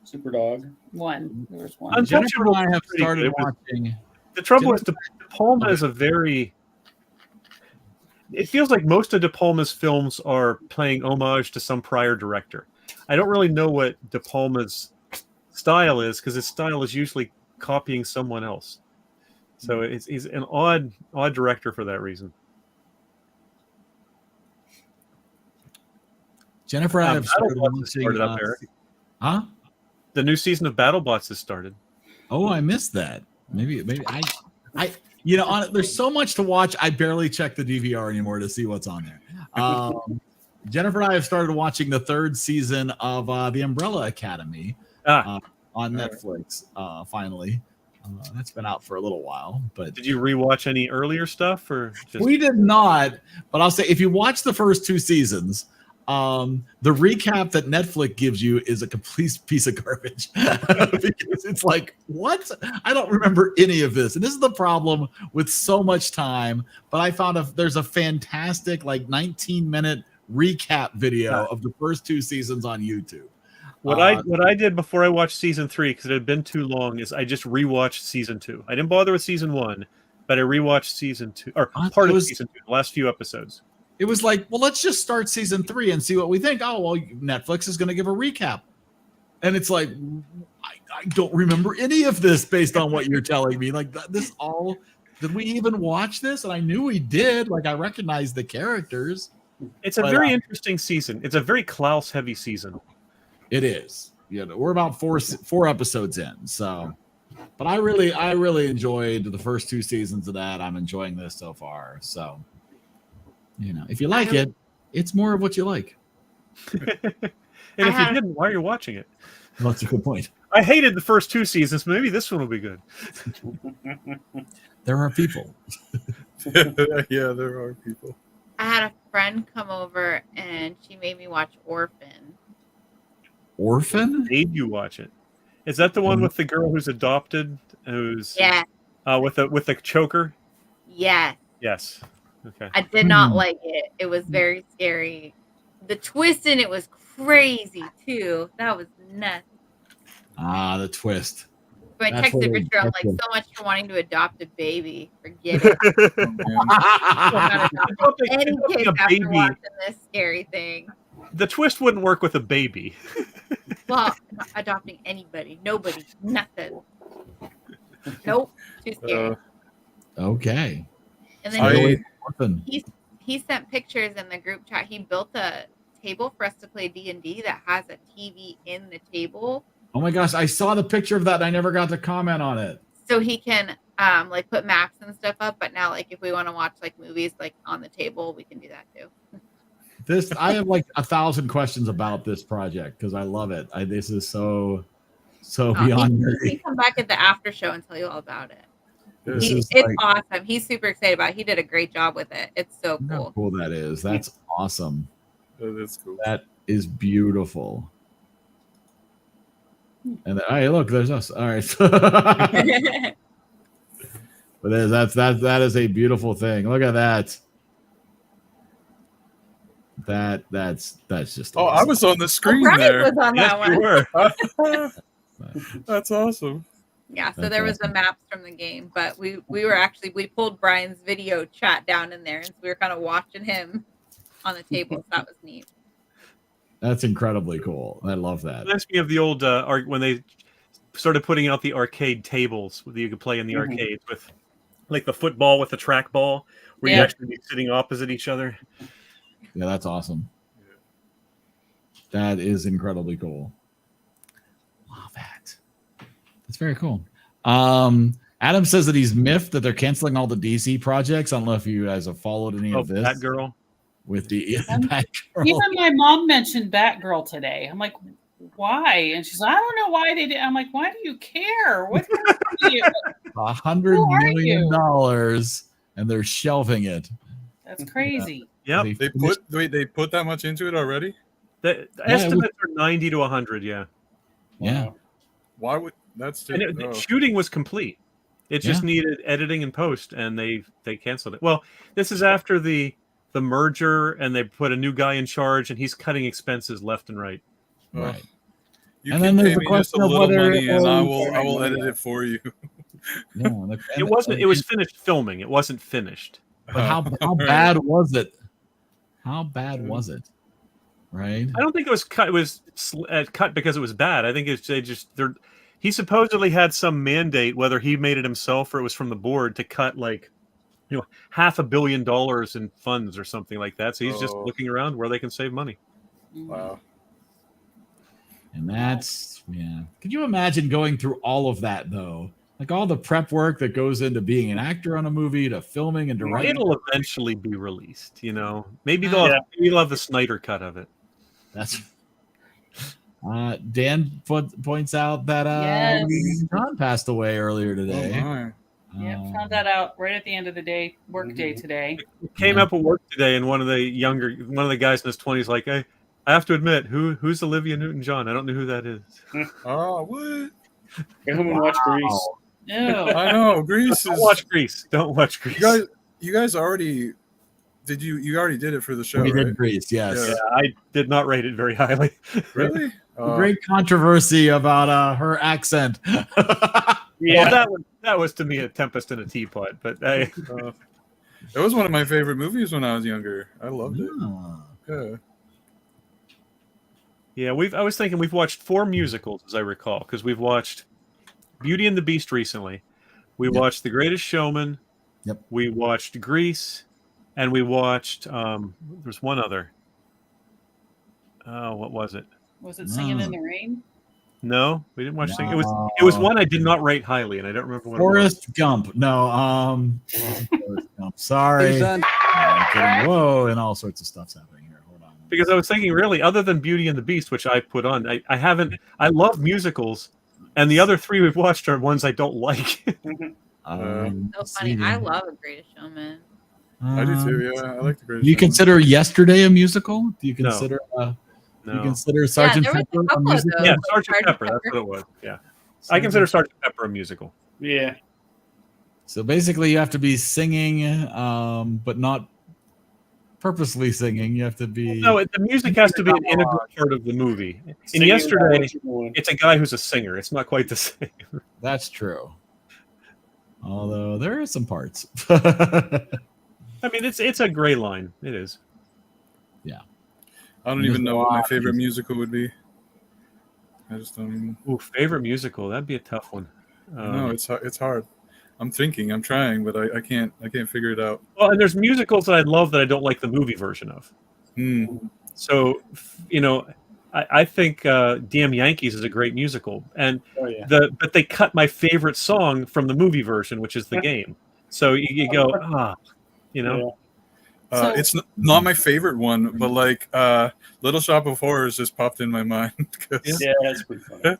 Super dog. One. There was one. I'm- Jennifer and I have Pretty started good. watching. The trouble is, De Palma is a very. It feels like most of De Palma's films are playing homage to some prior director. I don't really know what De Palma's style is because his style is usually copying someone else. So he's an odd director for that reason. Jennifer and I have started BattleBots has started up, watching. Eric. Huh? The new season of BattleBots has started. Oh, I missed that. Maybe I there's so much to watch. I barely check the DVR anymore to see what's on there. Jennifer and I have started watching the third season of The Umbrella Academy on Netflix. Finally, that's been out for a little while. But Did you rewatch any earlier stuff or just? we did not. But I'll say if you watch the first two seasons, the recap that Netflix gives you is a complete piece of garbage because it's like, what? I don't remember any of this. And this is the problem with so much time. But I found there's a fantastic like 19-minute recap video of the first two seasons on YouTube. What I did before I watched season 3 because it had been too long is I just rewatched season 2. I didn't bother with season 1, but I rewatched season 2 or part of season 2, the last few episodes. It was like, well, let's just start season 3 and see what we think. Oh, well, Netflix is going to give a recap. And it's like, I don't remember any of this based on what you're telling me. Like, did we even watch this? And I knew we did. Like, I recognized the characters. It's a very interesting season. It's a very Klaus heavy season. It is. We're about four episodes in. So, but I really enjoyed the first two seasons of that. I'm enjoying this so far. So, if you like it, it's more of what you like. And if you didn't, why are you watching it? Well, that's a good point. I hated the first two seasons. Maybe this one will be good. There are people. Yeah, there are people. I had a friend come over and she made me watch Orphan. Orphan? Made you watch it. Is that the one with the girl who's adopted? Who's with the choker? Yes. Yes. Okay. I did not like it. It was very scary. The twist in it was crazy too. That was nuts. The twist. So I That's texted what Richard, I'm like, it- so much for wanting to adopt a baby. Forget it. Any kids after watching this scary thing. The twist wouldn't work with a baby. Well, not adopting anybody, nobody, nothing. Nope, too scary. Okay. And then Orphan. he sent pictures in the group chat. He built a table for us to play D&D that has a TV in the table. Oh my gosh, I saw the picture of that and I never got to comment on it. So he can like put maps and stuff up, but now like if we want to watch like movies like on the table, we can do that too. I have like 1,000 questions about this project because I love it. This is so beyond he can come back at the after show and tell you all about it. It's awesome. He's super excited about it. He did a great job with it. It's so cool. How cool that is. That's awesome. That's cool. That is beautiful. And hey, look, there's us. All right. But that is a beautiful thing. Look at that. That's just awesome. I was on the screen there. Was on that one. You were. That's awesome. Yeah, so there was the maps from the game, but we pulled Brian's video chat down in there, and so we were kind of watching him on the table. So that was neat. That's incredibly cool. I love that. It reminds me of the old when they started putting out the arcade tables that you could play in the arcades with, like the football with the trackball, where you actually be sitting opposite each other. Yeah, that's awesome. That is incredibly cool. Love that. That's very cool. Adam says that he's miffed that they're canceling all the DC projects. I don't know if you guys have followed any of this. Batgirl. With the Batgirl. Even my mom mentioned Batgirl today. I'm like, why? And she's like, I don't know why they did. I'm like, why do you care? What are you? $100 million, and they're shelving it. That's crazy. Yeah, they put that much into it already. The estimates are 90 to 100. Yeah. Yeah. Why would that's the shooting was complete? It just needed editing and post, and they canceled it. Well, this is after the merger, and they put a new guy in charge, and he's cutting expenses left and right. Right. You can pay me just a little money, and I will edit it for you. It wasn't. It was finished filming. It wasn't finished. But how bad was it? How bad was it? Right. I don't think it was cut. It was cut because it was bad. I think he supposedly had some mandate, whether he made it himself or it was from the board, to cut like $500 million in funds or something like that. So he's just looking around where they can save money. Wow. And that's Could you imagine going through all of that though? Like all the prep work that goes into being an actor on a movie, to filming and directing. It'll eventually be released, Maybe they'll have the Snyder cut of it. That's Dan points out that John passed away earlier today. Found that out right at the end of the day, work day today. It came up at work today, and one of the guys in his 20s, like, hey, I have to admit, who's Olivia Newton-John? I don't know who that is. Oh, what? Go home and watch Grease. No. I know Grease. Don't watch Grease. Don't watch Grease. You guys already did. You already did it for the show. We right? did Grease, yes. Yeah, I did not rate it very highly. Really? Great controversy about her accent. Yeah, well, that was to me a tempest in a teapot. But it was one of my favorite movies when I was younger. I loved it. Yeah. Yeah, I was thinking we've watched 4 musicals, as I recall, because we've watched Beauty and the Beast recently. We watched The Greatest Showman. Yep. We watched Grease, and we watched there's one other. Oh, what was it? Was it Singing in the Rain? No, we didn't watch Singing. It was one I did not rate highly, and I don't remember what Forrest Gump. No, Forrest Gump. Sorry. Whoa, and all sorts of stuff's happening here. Hold on. Because I was thinking, really, other than Beauty and the Beast, which I put on, I love musicals, and the other 3 we've watched are ones I don't like. So funny. I love A Greatest Showman. I do too. Yeah, I like The Greatest Showman. Do you consider Yesterday a musical? Do you consider? No. You consider Sergeant Pepper a musical? Yeah, Sergeant Pepper. That's what it was. Yeah. I consider Sgt. Pepper a musical. Yeah. So basically, you have to be singing, but not purposely singing. You have to be. No, the music has to be an integral part of the movie. And Yesterday, it's a guy who's a singer. It's not quite the same. That's true. Although there are some parts. I mean, it's a gray line. It is. Yeah. I don't even know what my favorite musical would be. I just don't even. Ooh, favorite musical? That'd be a tough one. No, it's hard. I'm thinking, I'm trying, but I can't figure it out. Well, and there's musicals that I love that I don't like the movie version of. So, I think Damn Yankees is a great musical, and but they cut my favorite song from the movie version, which is The Game. So you go, it's not my favorite one, but like Little Shop of Horrors just popped in my mind. Yeah, that's pretty funny.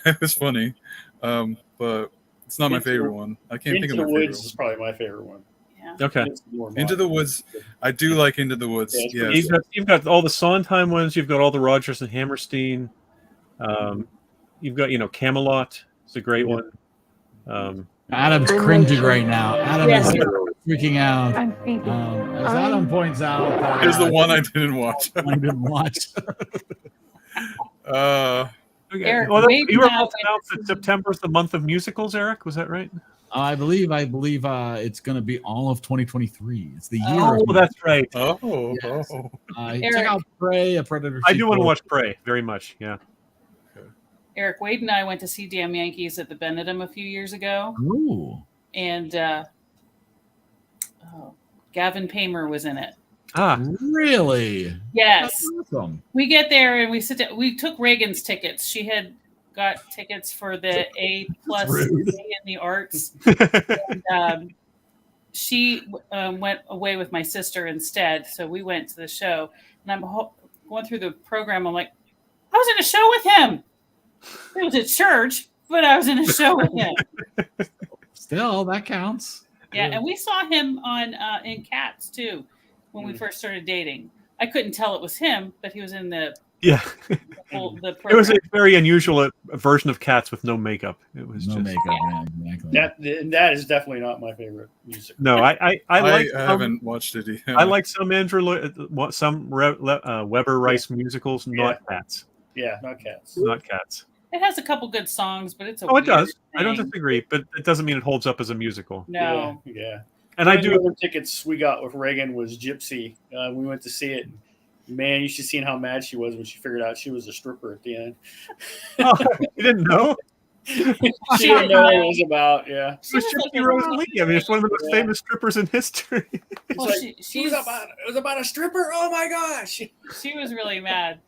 It was funny, but it's not my favorite one. I can't think of my favorite one. Into the Woods is probably my favorite one. Yeah. Okay. Into the Woods. I do like Into the Woods. Yeah, yes. You've got all the Sondheim ones. You've got all the Rodgers and Hammerstein. You've got Camelot. It's a great one. Adam's cringing right now. Adam is freaking out. As Adam points out, here's the one I didn't watch. I didn't watch. Okay. Eric, Well, you were now about to announce that September is the month of musicals, Eric. Was that right? I believe it's going to be all of 2023. It's the year. Oh, that's right. Yes. Check out Prey, a Predator. I do want to watch Prey very much. Yeah. Eric, Wade and I went to see Damn Yankees at the Benedum a few years ago. Ooh. And Gavin Paymer was in it. Ah, really? Yes. That's awesome. We get there and we sit down. We took Reagan's tickets. She had got tickets for the A+ in the arts. And, she went away with my sister instead. So we went to the show. And I'm going through the program. I'm like, I was in a show with him. It was at church, but I was in a show with him. Still, that counts. Yeah, and we saw him on in Cats too when we first started dating. I couldn't tell it was him, but he was in the the program. It was a very unusual version of Cats with no makeup. It was no just makeup. Yeah, exactly. That is definitely not my favorite music. No, I like. I haven't watched it yet. I like some Weber Rice musicals, not Cats. Yeah, not Cats. Not Cats. It has a couple good songs, but it's a it does. thing. I don't disagree, but it doesn't mean it holds up as a musical. No. Yeah. And I do. The other tickets we got with Reagan was Gypsy. We went to see it. Man, you should have seen how mad she was when she figured out she was a stripper at the end. Oh, you didn't know? She didn't know what it was about. Yeah. It was Gypsy Rose Lee. I mean, it's one of the most famous strippers in history. Well, it was about a stripper. Oh my gosh. She was really mad.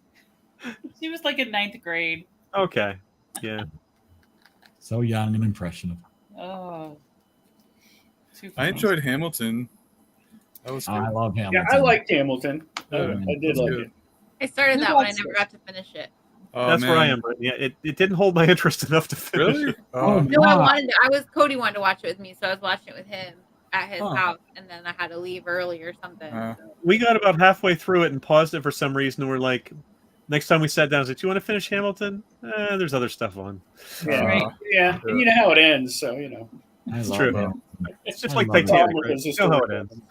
She was like in 9th grade. Okay. Yeah. So young and impressionable. Oh. I enjoyed Hamilton. That was good. I love Hamilton. Yeah, I liked Hamilton. I did like it. I started that one. I never got to finish it. That's where I am. But yeah, it didn't hold my interest enough to finish. Really? It. No, I wanted to. Cody wanted to watch it with me, so I was watching it with him at his house, and then I had to leave early or something. We got about halfway through it and paused it for some reason, and we're like, next time we sat down, I was like, "Do you want to finish Hamilton?" There's other stuff on. Yeah, and you know how it ends, so you know. It's true. Hamilton. It's just like Titanic. Right? It's You know how it ends.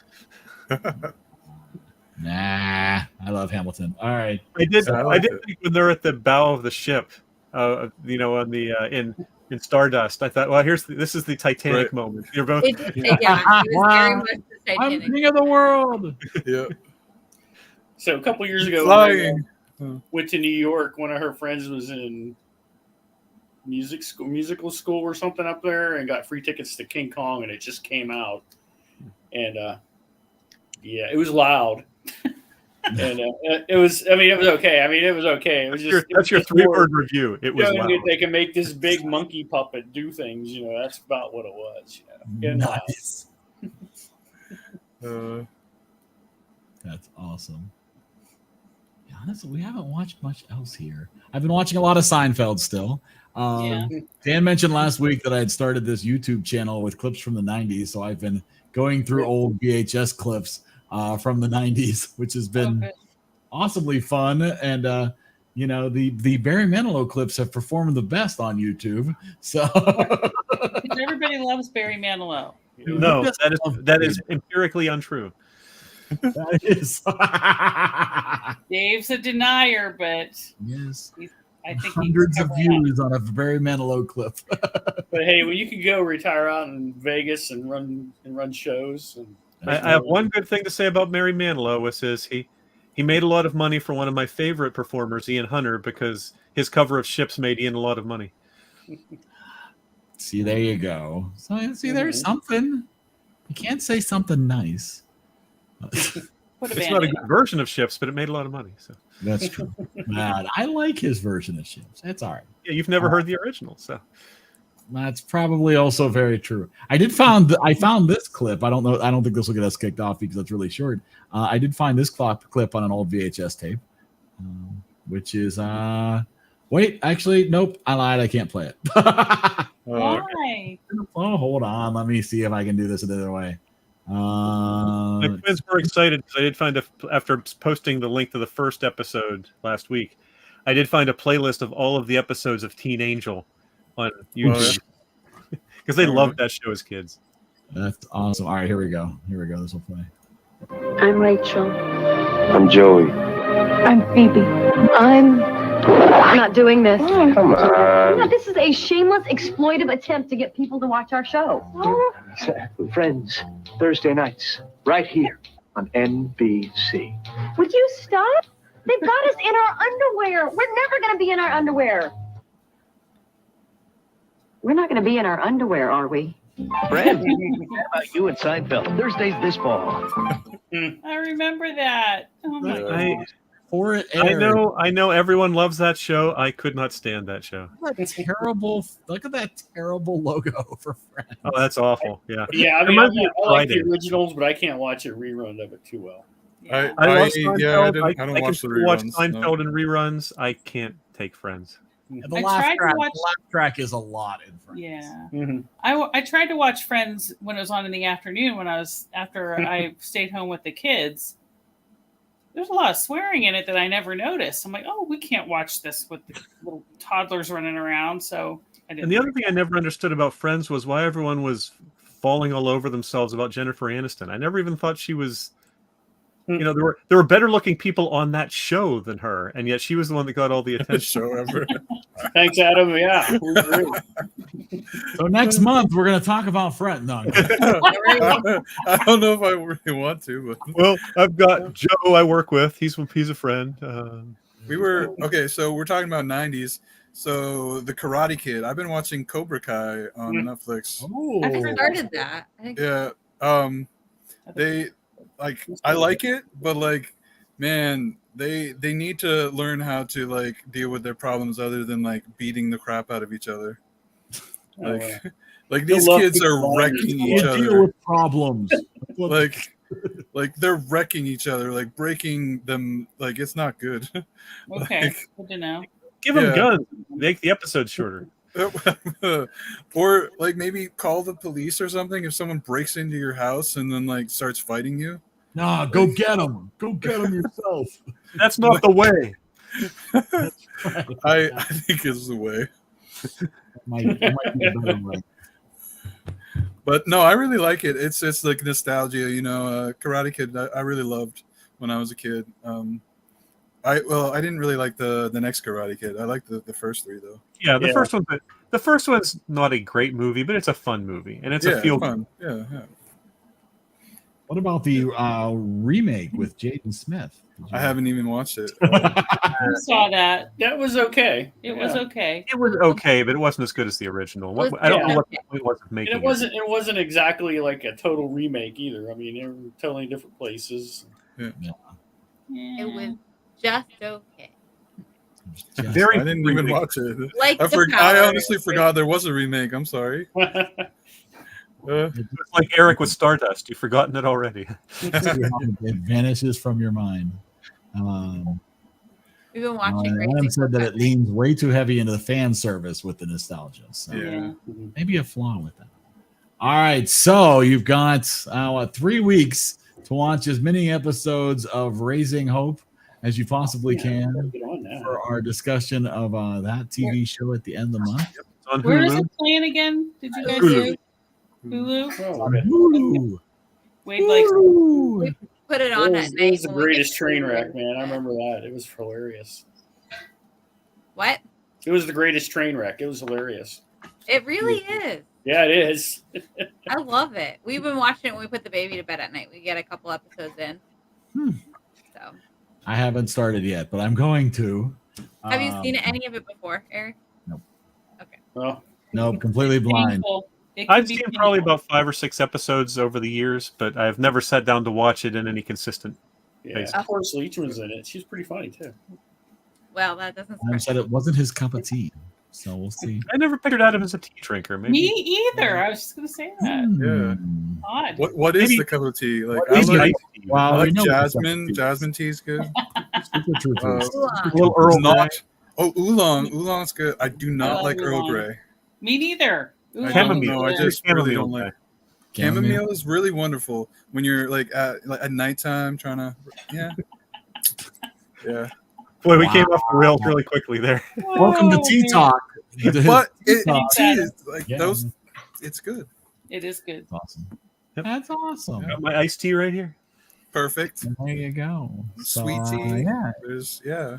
Nah, I love Hamilton. All right. I did think when they're at the bow of the ship, on the in Stardust, I thought, well, this is the Titanic moment. You're both. It did say, yeah, it was very much the Titanic. I'm king of the world. Yeah. So a couple years ago, went to New York. One of her friends was in musical school or something up there, and got free tickets to King Kong, and it just came out, and it was loud. And it was okay. It was okay. It was just that's your 3-word review. It was loud. They can make this big monkey puppet do things. That's about what it was. Nice. That's awesome. Yeah, honestly, we haven't watched much else here. I've been watching a lot of Seinfeld still. Dan mentioned last week that I had started this YouTube channel with clips from the 90s, so I've been going through old VHS clips from the 90s, which has been awesomely fun. And the Barry Manilow clips have performed the best on YouTube. So everybody loves Barry Manilow. No, that is empirically untrue. That is. Dave's a denier, but yes, I think hundreds of views on a Barry Manilow clip. But hey, when you can go retire out in Vegas and run shows. And I have one good thing to say about Barry Manilow, which is he made a lot of money for one of my favorite performers, Ian Hunter, because his cover of Ships made Ian a lot of money. See, there you go. So see, there's something. You can't say something nice. It's not a good version of Ships, but it made a lot of money. So that's true. Man, I like his version of Ships. That's all right. Yeah, you've never heard the original, so that's probably also very true. I found this clip. I don't know. I don't think this will get us kicked off because it's really short. I did find this clip on an old VHS tape, which is wait, actually, nope. I lied. I can't play it. Why? Oh, hold on. Let me see if I can do this another way. My friends were excited because I did find after posting the link to the first episode last week, I did find a playlist of all of the episodes of Teen Angel on YouTube because they loved that show as kids. That's awesome. All right, here we go. This will play. I'm Rachel. I'm Joey. I'm Phoebe. I'm not doing this. Come on. No, this is a shameless, exploitive attempt to get people to watch our show. Exactly. Friends, Thursday nights, right here on NBC. Would you stop? They've got us in our underwear. We're never going to be in our underwear. We're not going to be in our underwear, are we? Friends, how about you and Seinfeld? Thursdays this fall. I remember that. Oh my God. I know everyone loves that show. I could not stand that show. Look at that terrible logo for Friends. Oh, that's awful. Yeah. Yeah, I mean, I like the originals, but I can't watch a rerun of it too well. I love Seinfeld. I don't watch the reruns. Watch Seinfeld and reruns. I can't take Friends. The laugh track is a lot in Friends. Yeah. Mm-hmm. I tried to watch Friends when it was on in the afternoon after I stayed home with the kids. There's a lot of swearing in it that I never noticed. I'm like, oh, we can't watch this with the little toddlers running around. So I didn't. And the other thing I never understood about Friends was why everyone was falling all over themselves about Jennifer Aniston. I never even thought she was, there were better looking people on that show than her, and yet she was the one that got all the attention. Show ever. Thanks, Adam. Yeah. So next month we're going to talk about Friends. No, I don't know if I really want to, but well, I've got Joe I work with. He's a friend. So we're talking about 90s. So the Karate Kid. I've been watching Cobra Kai on Netflix. Oh, I've started that. Yeah. I like it, but man, they need to learn how to deal with their problems other than beating the crap out of each other. These kids are wrecking each other. Deal with problems. They're wrecking each other, breaking them. It's not good. Okay, good to know. Give them guns. Make the episodes shorter. Or maybe call the police or something if someone breaks into your house and then starts fighting you. Nah, go get them. Go get them yourself. That's not the way. I think it's the way. Might be a better way. But no, I really like it. It's nostalgia, Karate Kid. I really loved when I was a kid. I didn't really like the next Karate Kid. I liked the first three though. Yeah, the first one's not a great movie, but it's a fun movie and it's a feel fun. Yeah. What about the remake with Jaden Smith? I haven't even watched it. I saw that. That was okay. It was okay. It was okay, but it wasn't as good as the original. I don't know what the point was of making it. It wasn't exactly like a total remake either. I mean, they were totally different places. Yeah. It was just okay. I didn't even watch it. I honestly forgot there was a remake. I'm sorry. It's like Eric with Stardust. You've forgotten it already. It vanishes from your mind. We've been watching. Adam said that it leans way too heavy into the fan service with the nostalgia. So maybe a flaw with that. All right, so you've got 3 weeks to watch as many episodes of Raising Hope as you possibly can Get on now. for our discussion of that TV show at the end of the month. It's on Where is Hulu. it playing again? Did you guys Hulu. say Hulu? Oh, On okay. Hulu. Wade likes Hulu. Put it It on was, at it night. was the when we get greatest train food. wreck, man. I remember that. It was hilarious. What? It was the greatest train wreck. It was hilarious. It really is. Yeah, it is. I love it. We've been watching it when we put the baby to bed at night. We get a couple episodes in. So, I haven't started yet, but I'm going to. have you seen any of it before, Eric? Well, Nope, completely blind. painful. It can I've be seen painful. probably about 5 or 6 episodes over the years, but I've never sat down to watch it in any consistent. yeah. Basically. Horace Leachman's in it. She's pretty funny too. Well, that doesn't. Adam surprise said it wasn't his cup of tea, so we'll see. I never pictured Adam as a tea drinker. Maybe. Me either. I was just gonna say that. Hmm. Odd. What is Maybe- the cup of tea? Like What I is like, iced tea. Wow, I we like know what the jasmine. cup of tea is. Jasmine tea is good. Super true. Uh, Oolong. A little Earl It's not. Grey. Oh, oolong. Oolong's good. I do not love like Earl oolong. Grey. Me neither. I Oolong don't Chamomile. know. I is just Chamomile really don't guy. like. Chamomile is really wonderful when you're like at nighttime trying to. Yeah. Yeah. Boy, we Wow. came off the rails really quickly there. Welcome to Oh, Tea man. Talk. But Tea Talk. tea is like Yeah. those. It's good. It is good. That's awesome. Yep. That's awesome. Got my iced tea right here. Perfect. There you go. Sweet So, tea. yeah. There's yeah.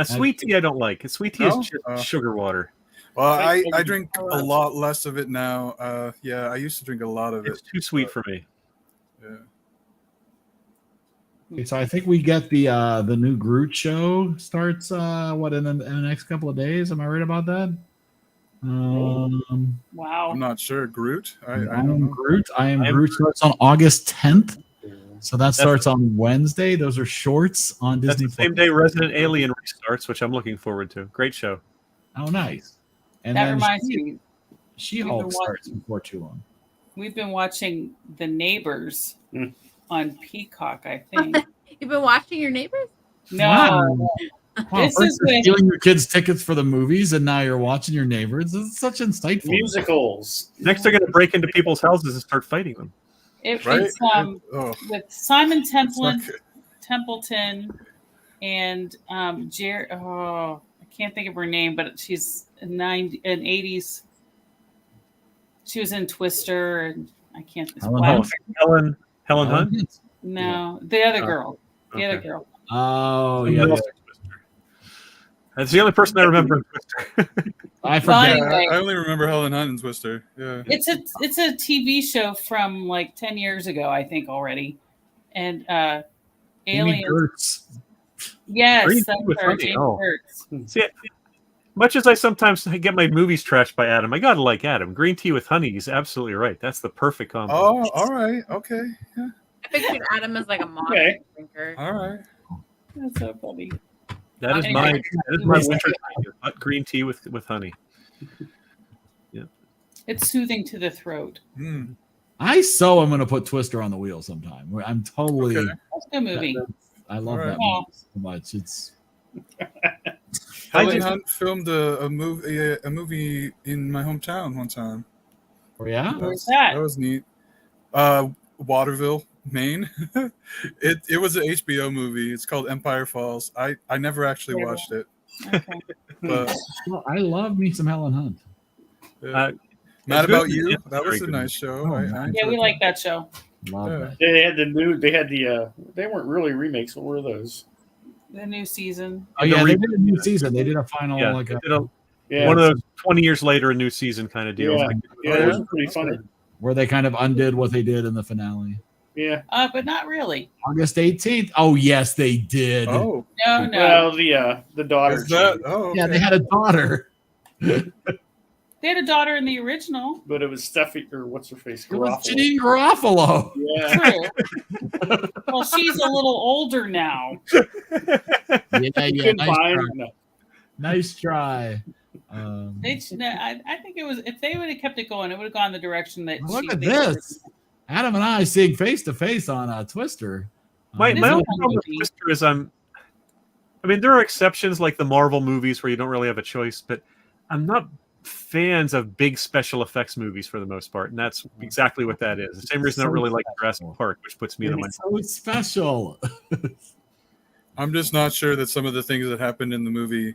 Sweet tea I don't like. Sweet tea No? is just sugar water. Well, I Like- drink a lot less of it now. Yeah, I used to drink a lot of it. It's too sweet for me. Yeah. Okay, so I think we get the new Groot show starts in the next couple of days. Am I right about that? Wow. I'm not sure. Groot. I I don't am know. Groot. I am I am Groot starts on August 10th. So that That's- starts on Wednesday. Those are shorts on That's Disney. the same day Resident Alien restarts, which I'm looking forward to. Great show. Oh, nice. And That then reminds me. She-Hulk We've been starts before too long. We've been watching The Neighbors Mm. on Peacock, I think. You've been watching your neighbors? No. Wow. Wow, This first is you're when- stealing your kids' tickets for the movies, and now you're watching your neighbors. This is such insightful. Musicals. Next, they're going to break into people's houses and start fighting them. It, Right? It's Oh, with Simon it's not good. Templeton and Jerry. Oh, I can't think of her name, but she's in 80s. She was in Twister, and I can't. It's Helen black. Hunt. Helen Hunt? No, the other girl. The other Okay. girl. Oh, Someone yeah. else in Twister. That's the only person I remember in Twister. I Well, forget. Yeah, anyway, I only remember Helen Hunt and Twister. Yeah. it's a TV show from like 10 years ago, I think already, and Amy Alien. Gertz. Yes, Green that's Tea with her. Honey, Jamie oh. Gertz. See, much as I sometimes get my movies trashed by Adam, I gotta like Adam. Green tea with honey is absolutely right. That's the perfect combo. Oh, all right. Okay. Yeah. I pictured Adam as like a mom Okay. drinker. All right. That's so funny. That is Anyway, my winter drink, hot green tea with honey. It's soothing to the throat. Mm. I so am going to put Twister on the wheel sometime. I'm totally. Okay. That's a good movie. I love All right. that movie so much. It's Helen Hunt filmed a movie in my hometown one time. oh yeah. Where's that? That was neat. Waterville, Maine. it was an HBO movie. It's called Empire Falls. I never actually watched it, Okay. but Well, I love me some Helen Hunt. yeah. it's Mad good. About You. Yeah, That was very a good. nice show. Oh, I nice. Yeah, we enjoyed like that show. Love Yeah. that. They had they weren't really remakes. What were those? The new season. Oh yeah, they did a new season. They did a final Yeah, like they a, did a, Yeah. one of those 20 years later, a new season kind of deals. Yeah. Like, Yeah, it was pretty funny. where they kind of undid what they did in the finale. Yeah. But not really. August 18th. Oh yes, they did. it. Oh, No, no. Well, the daughter. is that? Oh, Yeah, okay. they had a daughter. They had a daughter in the original. But it was Steffi or what's her face? It was Garofalo. Janine Garofalo. Yeah. True. Well, she's a little older now. Yeah, You yeah. couldn't Nice find try. no. Nice try. I think it was if they would have kept it going, it would have gone the direction that. Look at they- this. Adam and I seeing face to face on Twister. My This only is problem with movie. Twister is I mean, there are exceptions like the Marvel movies where you don't really have a choice, but I'm not fans of big special effects movies for the most part, and that's exactly what that is. The same reason I don't really like Jurassic Park, which puts me in the It's so special. I'm just not sure that some of the things that happened in the movie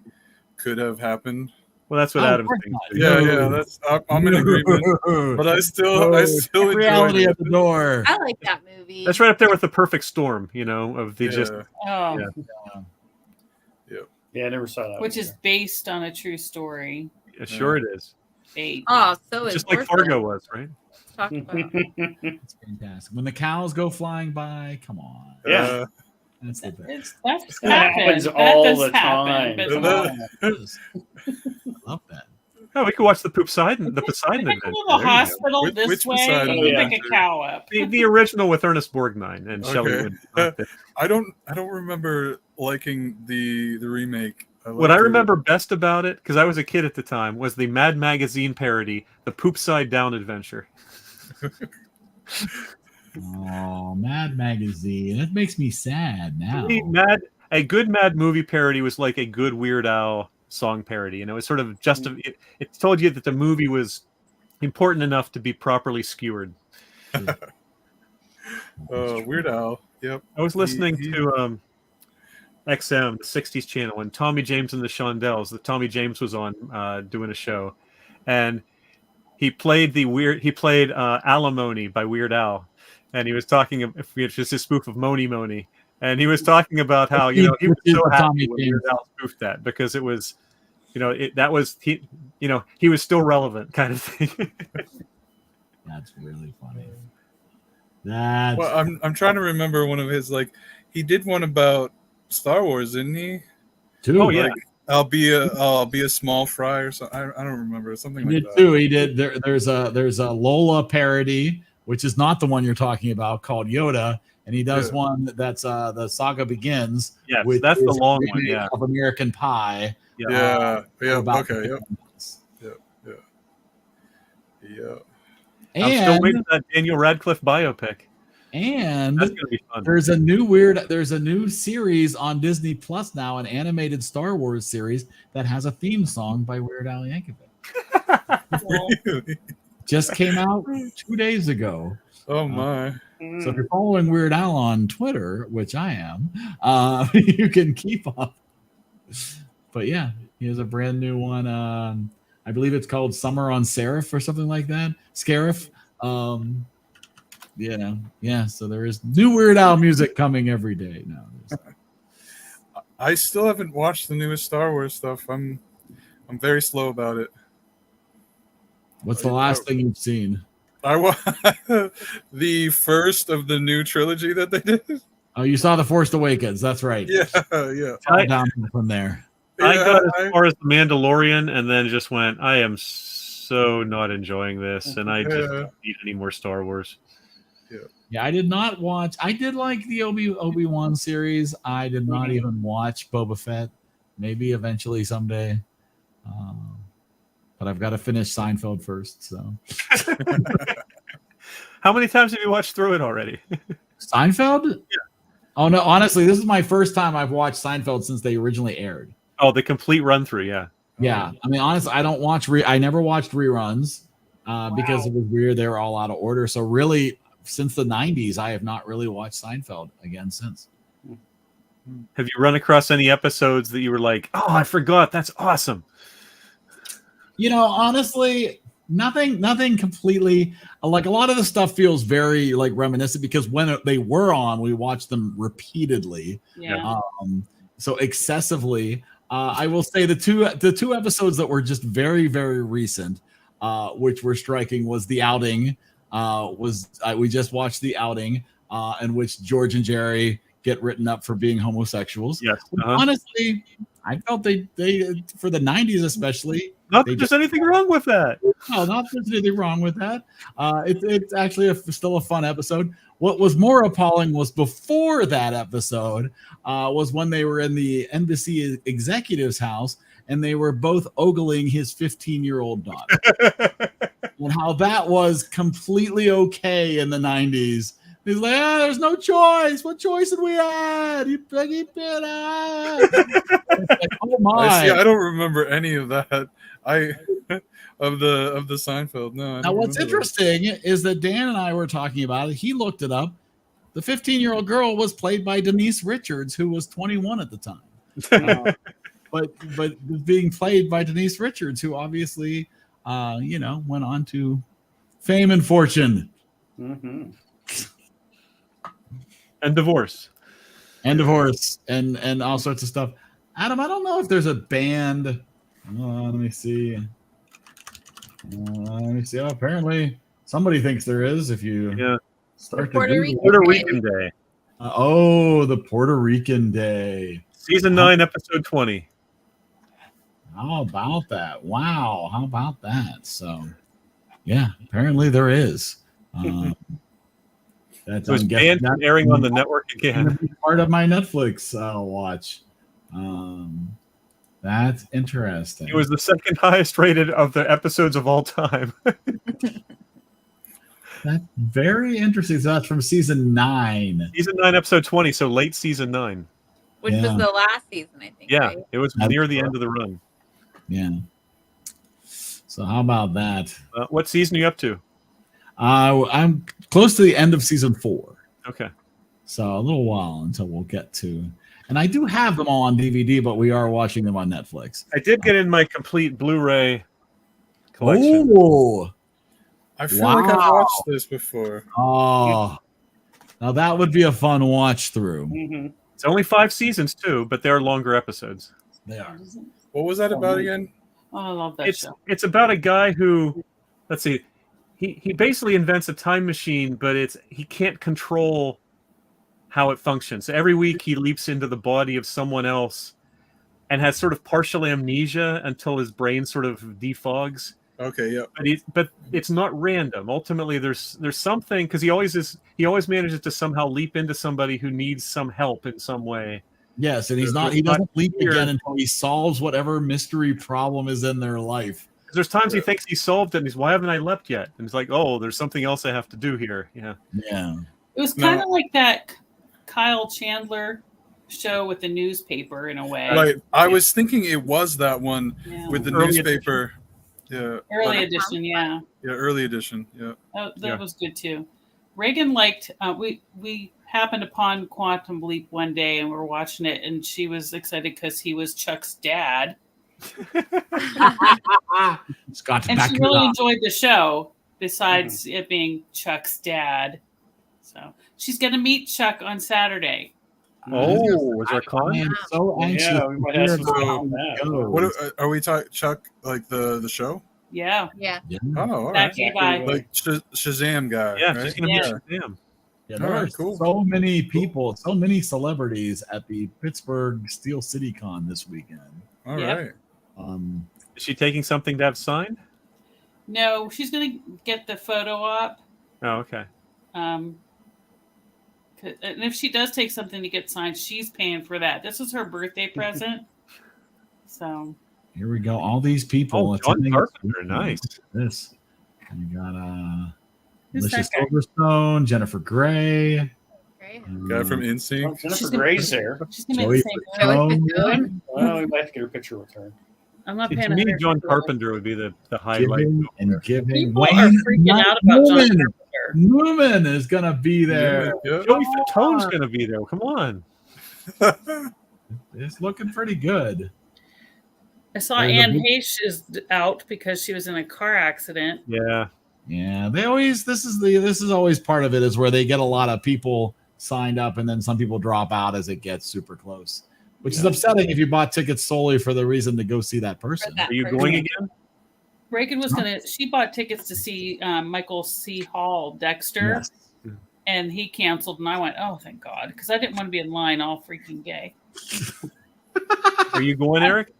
could have happened. Well, that's what Oh, Adam of course thinks. not. Yeah, No. yeah, I'm in agreement. But I still enjoyed reality it. at the door. I like that movie. That's right up there with the perfect storm, you know, of the just. Oh, Yeah. Yeah, I never saw that. which is based on a true story. Yeah, sure it is. Fate. Oh, so Just is like Orphan. Fargo was, right? Talk about. It's fantastic. When the cows go flying by, come on. Yeah. That's the best. That's That happens all the time. but I love that. Oh, we could watch the Poseidon Adventure. a little hospital Which- this which way. Poseidon You Adventure? pick a cow up. The original with Ernest Borgnine and Shelley Okay. Wood. I don't remember liking the remake. What I remember best about it, because I was a kid at the time, was the Mad Magazine parody, The Poop Side Down Adventure. Oh, Mad Magazine. That makes me sad now. A good Mad movie parody was like a good Weird Al song parody. You know, it's sort of just it told you that the movie was important enough to be properly skewered. Weird Al. Yep. I was listening to XM, the '60s channel, and Tommy James and the Shondells. That Tommy James was on doing a show, and he played Alimony by Weird Al, and he was talking. It's just a spoof of Moni Moni, and he was talking about how he was so happy when Weird Al spoofed that because it was, he was still relevant kind of thing. That's really funny. That's Well, I'm trying to remember one of his he did one about Star Wars, didn't he? two. Oh, yeah. I'll be a small fry or something. I don't remember something He like did that. too. He did. There's a Lola parody, which is not the one you're talking about, called Yoda, and he does one that's the Saga Begins. Yes, which that's the is a long one, remake yeah. of American Pie. Yeah. about Okay. the Yep. Yeah. I'm still And waiting for that Daniel Radcliffe biopic. and That's gonna be fun. there's a new series on Disney Plus now, an animated Star Wars series that has a theme song by Weird Al Yankovic. Really? Just came out 2 days ago. Oh my. So if you're following Weird Al on Twitter, which I am, you can keep up. But yeah, he has a brand new one. I believe it's called Summer on Seraph or something like that. Scarif. Yeah. So there is new Weird Al music coming every day now. I still haven't watched the newest Star Wars stuff. I'm very slow about it. What's the last thing you've seen? The first of the new trilogy that they did. Oh, you saw The Force Awakens. That's right. Yeah. All down from there. I got as far as The Mandalorian and then just went, I am so not enjoying this, and I just don't need any more Star Wars. Yeah, I did not watch. I did like the Obi-Wan series. I did not even watch Boba Fett. Maybe eventually someday. But I've got to finish Seinfeld first. So, how many times have you watched through it already? Seinfeld? Yeah. Oh no, honestly, this is my first time I've watched Seinfeld since they originally aired. Oh, the complete run through, yeah. Yeah, I mean, honestly, I don't watch. I never watched reruns because it was weird. They were all out of order. So really, since the '90s, I have not really watched Seinfeld again since. Have you run across any episodes that you were like, "Oh, I forgot. That's awesome"? You know, honestly, nothing completely. Like a lot of the stuff feels very like reminiscent because when they were on, we watched them repeatedly. Yeah. So excessively. I will say the two episodes that were just very, very recent, which were striking, was The Outing. We just watched The Outing, in which George and Jerry get written up for being homosexuals. Yes. Honestly, I felt they for the 90s especially. Not that there's anything wrong with that. No, not that there's anything wrong with that. It's actually still a fun episode. What was more appalling was before that episode was when they were in the embassy executive's house and they were both ogling his 15-year-old daughter. And how that was completely okay in the 90s. He's like, there's no choice. What choice did we have? You piggy bit. Like, oh my! I don't remember any of that. Of the Seinfeld. No. Now, what's interesting is that Dan and I were talking about it. He looked it up. the 15-year-old girl was played by Denise Richards, who was 21 at the time. But being played by Denise Richards, who obviously, went on to fame and fortune. Mm-hmm. And divorce. And all sorts of stuff. Adam, I don't know if there's a band. Let me see. Oh, apparently somebody thinks there is. If you start Puerto to Rican Puerto Rican Day. the Puerto Rican Day. Season 9, episode 20. How about that? Wow. How about that? So, yeah, apparently there is. It was banned from airing on the network again. Part of my Netflix watch. That's interesting. It was the second highest rated of the episodes of all time. That's very interesting. So that's from season 9. Season 9, episode 20. So late season 9. Which was the last season, I think. Yeah, right? it was near the end of the run. Yeah. So how about that? What season are you up to? I'm close to the end of season 4. Okay. So a little while until we'll get to. And I do have them all on DVD, but we are watching them on Netflix. I did get in my complete Blu-ray collection. Oh, I feel like I've watched this before. Oh, now that would be a fun watch through. Mm-hmm. It's only 5 seasons too, but they're longer episodes. They are. What was that about again? Oh, I love that show. It's about a guy who, let's see, he basically invents a time machine, but he can't control how it functions. So every week he leaps into the body of someone else and has sort of partial amnesia until his brain sort of defogs. Okay, yeah. But it's not random. Ultimately, there's something, because he always manages to somehow leap into somebody who needs some help in some way. Yes, and he doesn't leap again until he solves whatever mystery problem is in their life. There's times he thinks he solved it, and why haven't I leapt yet? And he's like, oh, there's something else I have to do here. Yeah. Yeah. It was kind of like that Kyle Chandler show with the newspaper in a way. Right. I was thinking it was that one with the Early newspaper. Yeah. Early edition, yeah. Yeah, early edition. Yeah. That was good too. Reagan liked. We happened upon Quantum Leap one day, and we were watching it, and she was excited because he was Chuck's dad. Scott, and she really enjoyed the show. Besides it being Chuck's dad, so she's going to meet Chuck on Saturday. Oh, is there a con? I am so anxious. Yeah, we might have some So, what are we talking? Chuck, like the show? Yeah. Oh, all right. Like Shazam guy. Yeah, right? she's gonna be Shazam. Yeah, there are so many people, so many celebrities at the Pittsburgh Steel City Con this weekend. All right. Is she taking something to have signed? No, she's going to get the photo op. Oh, okay. And if she does take something to get signed, she's paying for that. This is her birthday present. So here we go. All these people. Oh, John Carpenter, nice. This. We got Who's Alicia that guy? Silverstone, Jennifer Grey. Guy from NSYNC. Jennifer Grey's there. She's gonna make the same. Well, we might have to get her picture with her. I'm not To paying me, attention. John Carpenter would be the highlight. Giving. People Wayne are freaking out about John Newman. Carpenter. Newman is gonna be there. Joey Fatone's gonna be there. Come on. It's looking pretty good. I saw Anne Heche is out because she was in a car accident. Yeah. Yeah, this is always part of it, is where they get a lot of people signed up and then some people drop out as it gets super close, which is upsetting if you bought tickets solely for the reason to go see that person. Are you going again? Reagan was she bought tickets to see Michael C. Hall, Dexter, and he canceled, and I went, oh, thank God, because I didn't want to be in line all freaking gay. Are you going, Eric?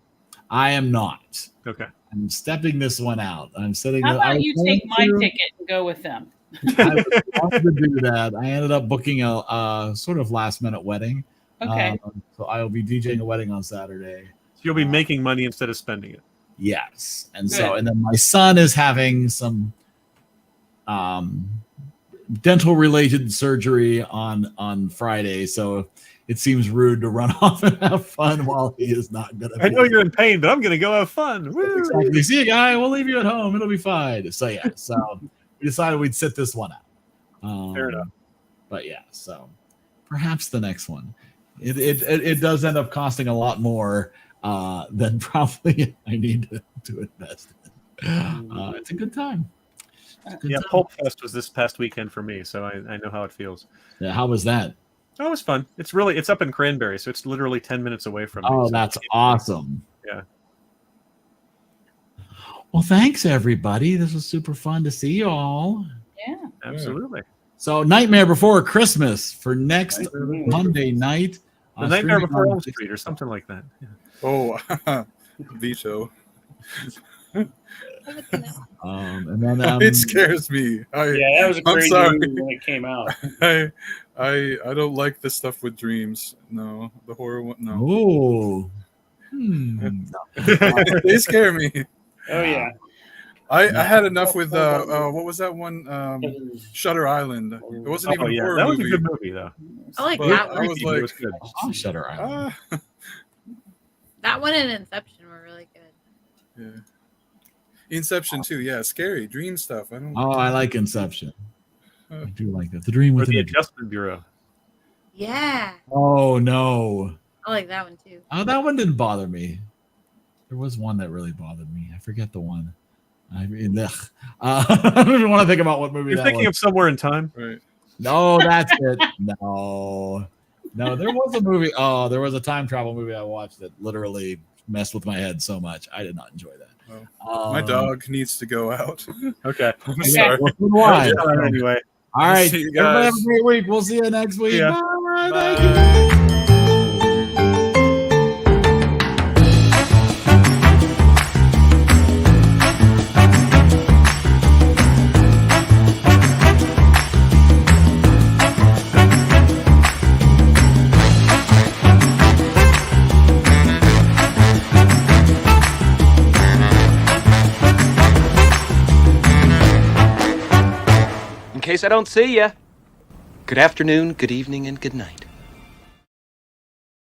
I am not. Okay. I'm stepping this one out. I'm sitting. How about you take my ticket and go with them? I wanted to do that. I ended up booking a sort of last minute wedding. Okay. So I will be DJing a wedding on Saturday. So you'll be making money instead of spending it. Yes. And Good. and then my son is having some dental related surgery on Friday. So it seems rude to run off and have fun while he is not going to. I know you're in pain, but I'm going to go have fun. Woo! Exactly. See you, guy. We'll leave you at home. It'll be fine. So yeah. So we decided we'd sit this one out. Fair enough. But yeah, so perhaps the next one. It does end up costing a lot more than probably I need to invest in. It's a good time. Yeah, Pulp Fest was this past weekend for me, so I know how it feels. Yeah, how was that? Oh, it was fun. It's up in Cranberry, so it's literally 10 minutes away from me. Oh, so that's awesome. Yeah. Well, thanks everybody. This was super fun to see you all. Yeah, absolutely. So, Nightmare Before Christmas for next Monday night. The Nightmare streaming Before on Elm Street or something like that. Yeah. Oh, veto. And then It scares me. Yeah, that was a I'm crazy sorry. movie when it came out. I don't like the stuff with dreams. No, the horror one. No. Oh. They scare me. Oh yeah. I had enough with what was that one? Shutter Island. It wasn't even a horror that was movie. a good movie though. I like But that I one. was like, It was good. Oh, Shutter Island. That one and Inception were really good. Yeah. Inception too. Yeah, scary dream stuff. I don't. Oh, I like Inception. I do like that. The Dream Or Within the a Adjustment Bureau. Yeah, Oh no. I like that one too. Oh, that one didn't bother me. There was one that really bothered me. I forget the one. I mean, I don't even want to think about what movie You're that thinking was. of Somewhere in Time? Right. No, that's it. No, there was a movie. Oh, there was a time travel movie I watched that literally messed with my head so much. I did not enjoy that. My dog needs to go out. Okay. I'm sorry. Why? Anyway. All right. See you Everybody guys. have a great week. We'll see you next week. Yeah. Bye. Thank you. In case I don't see ya, good afternoon, good evening, and good night.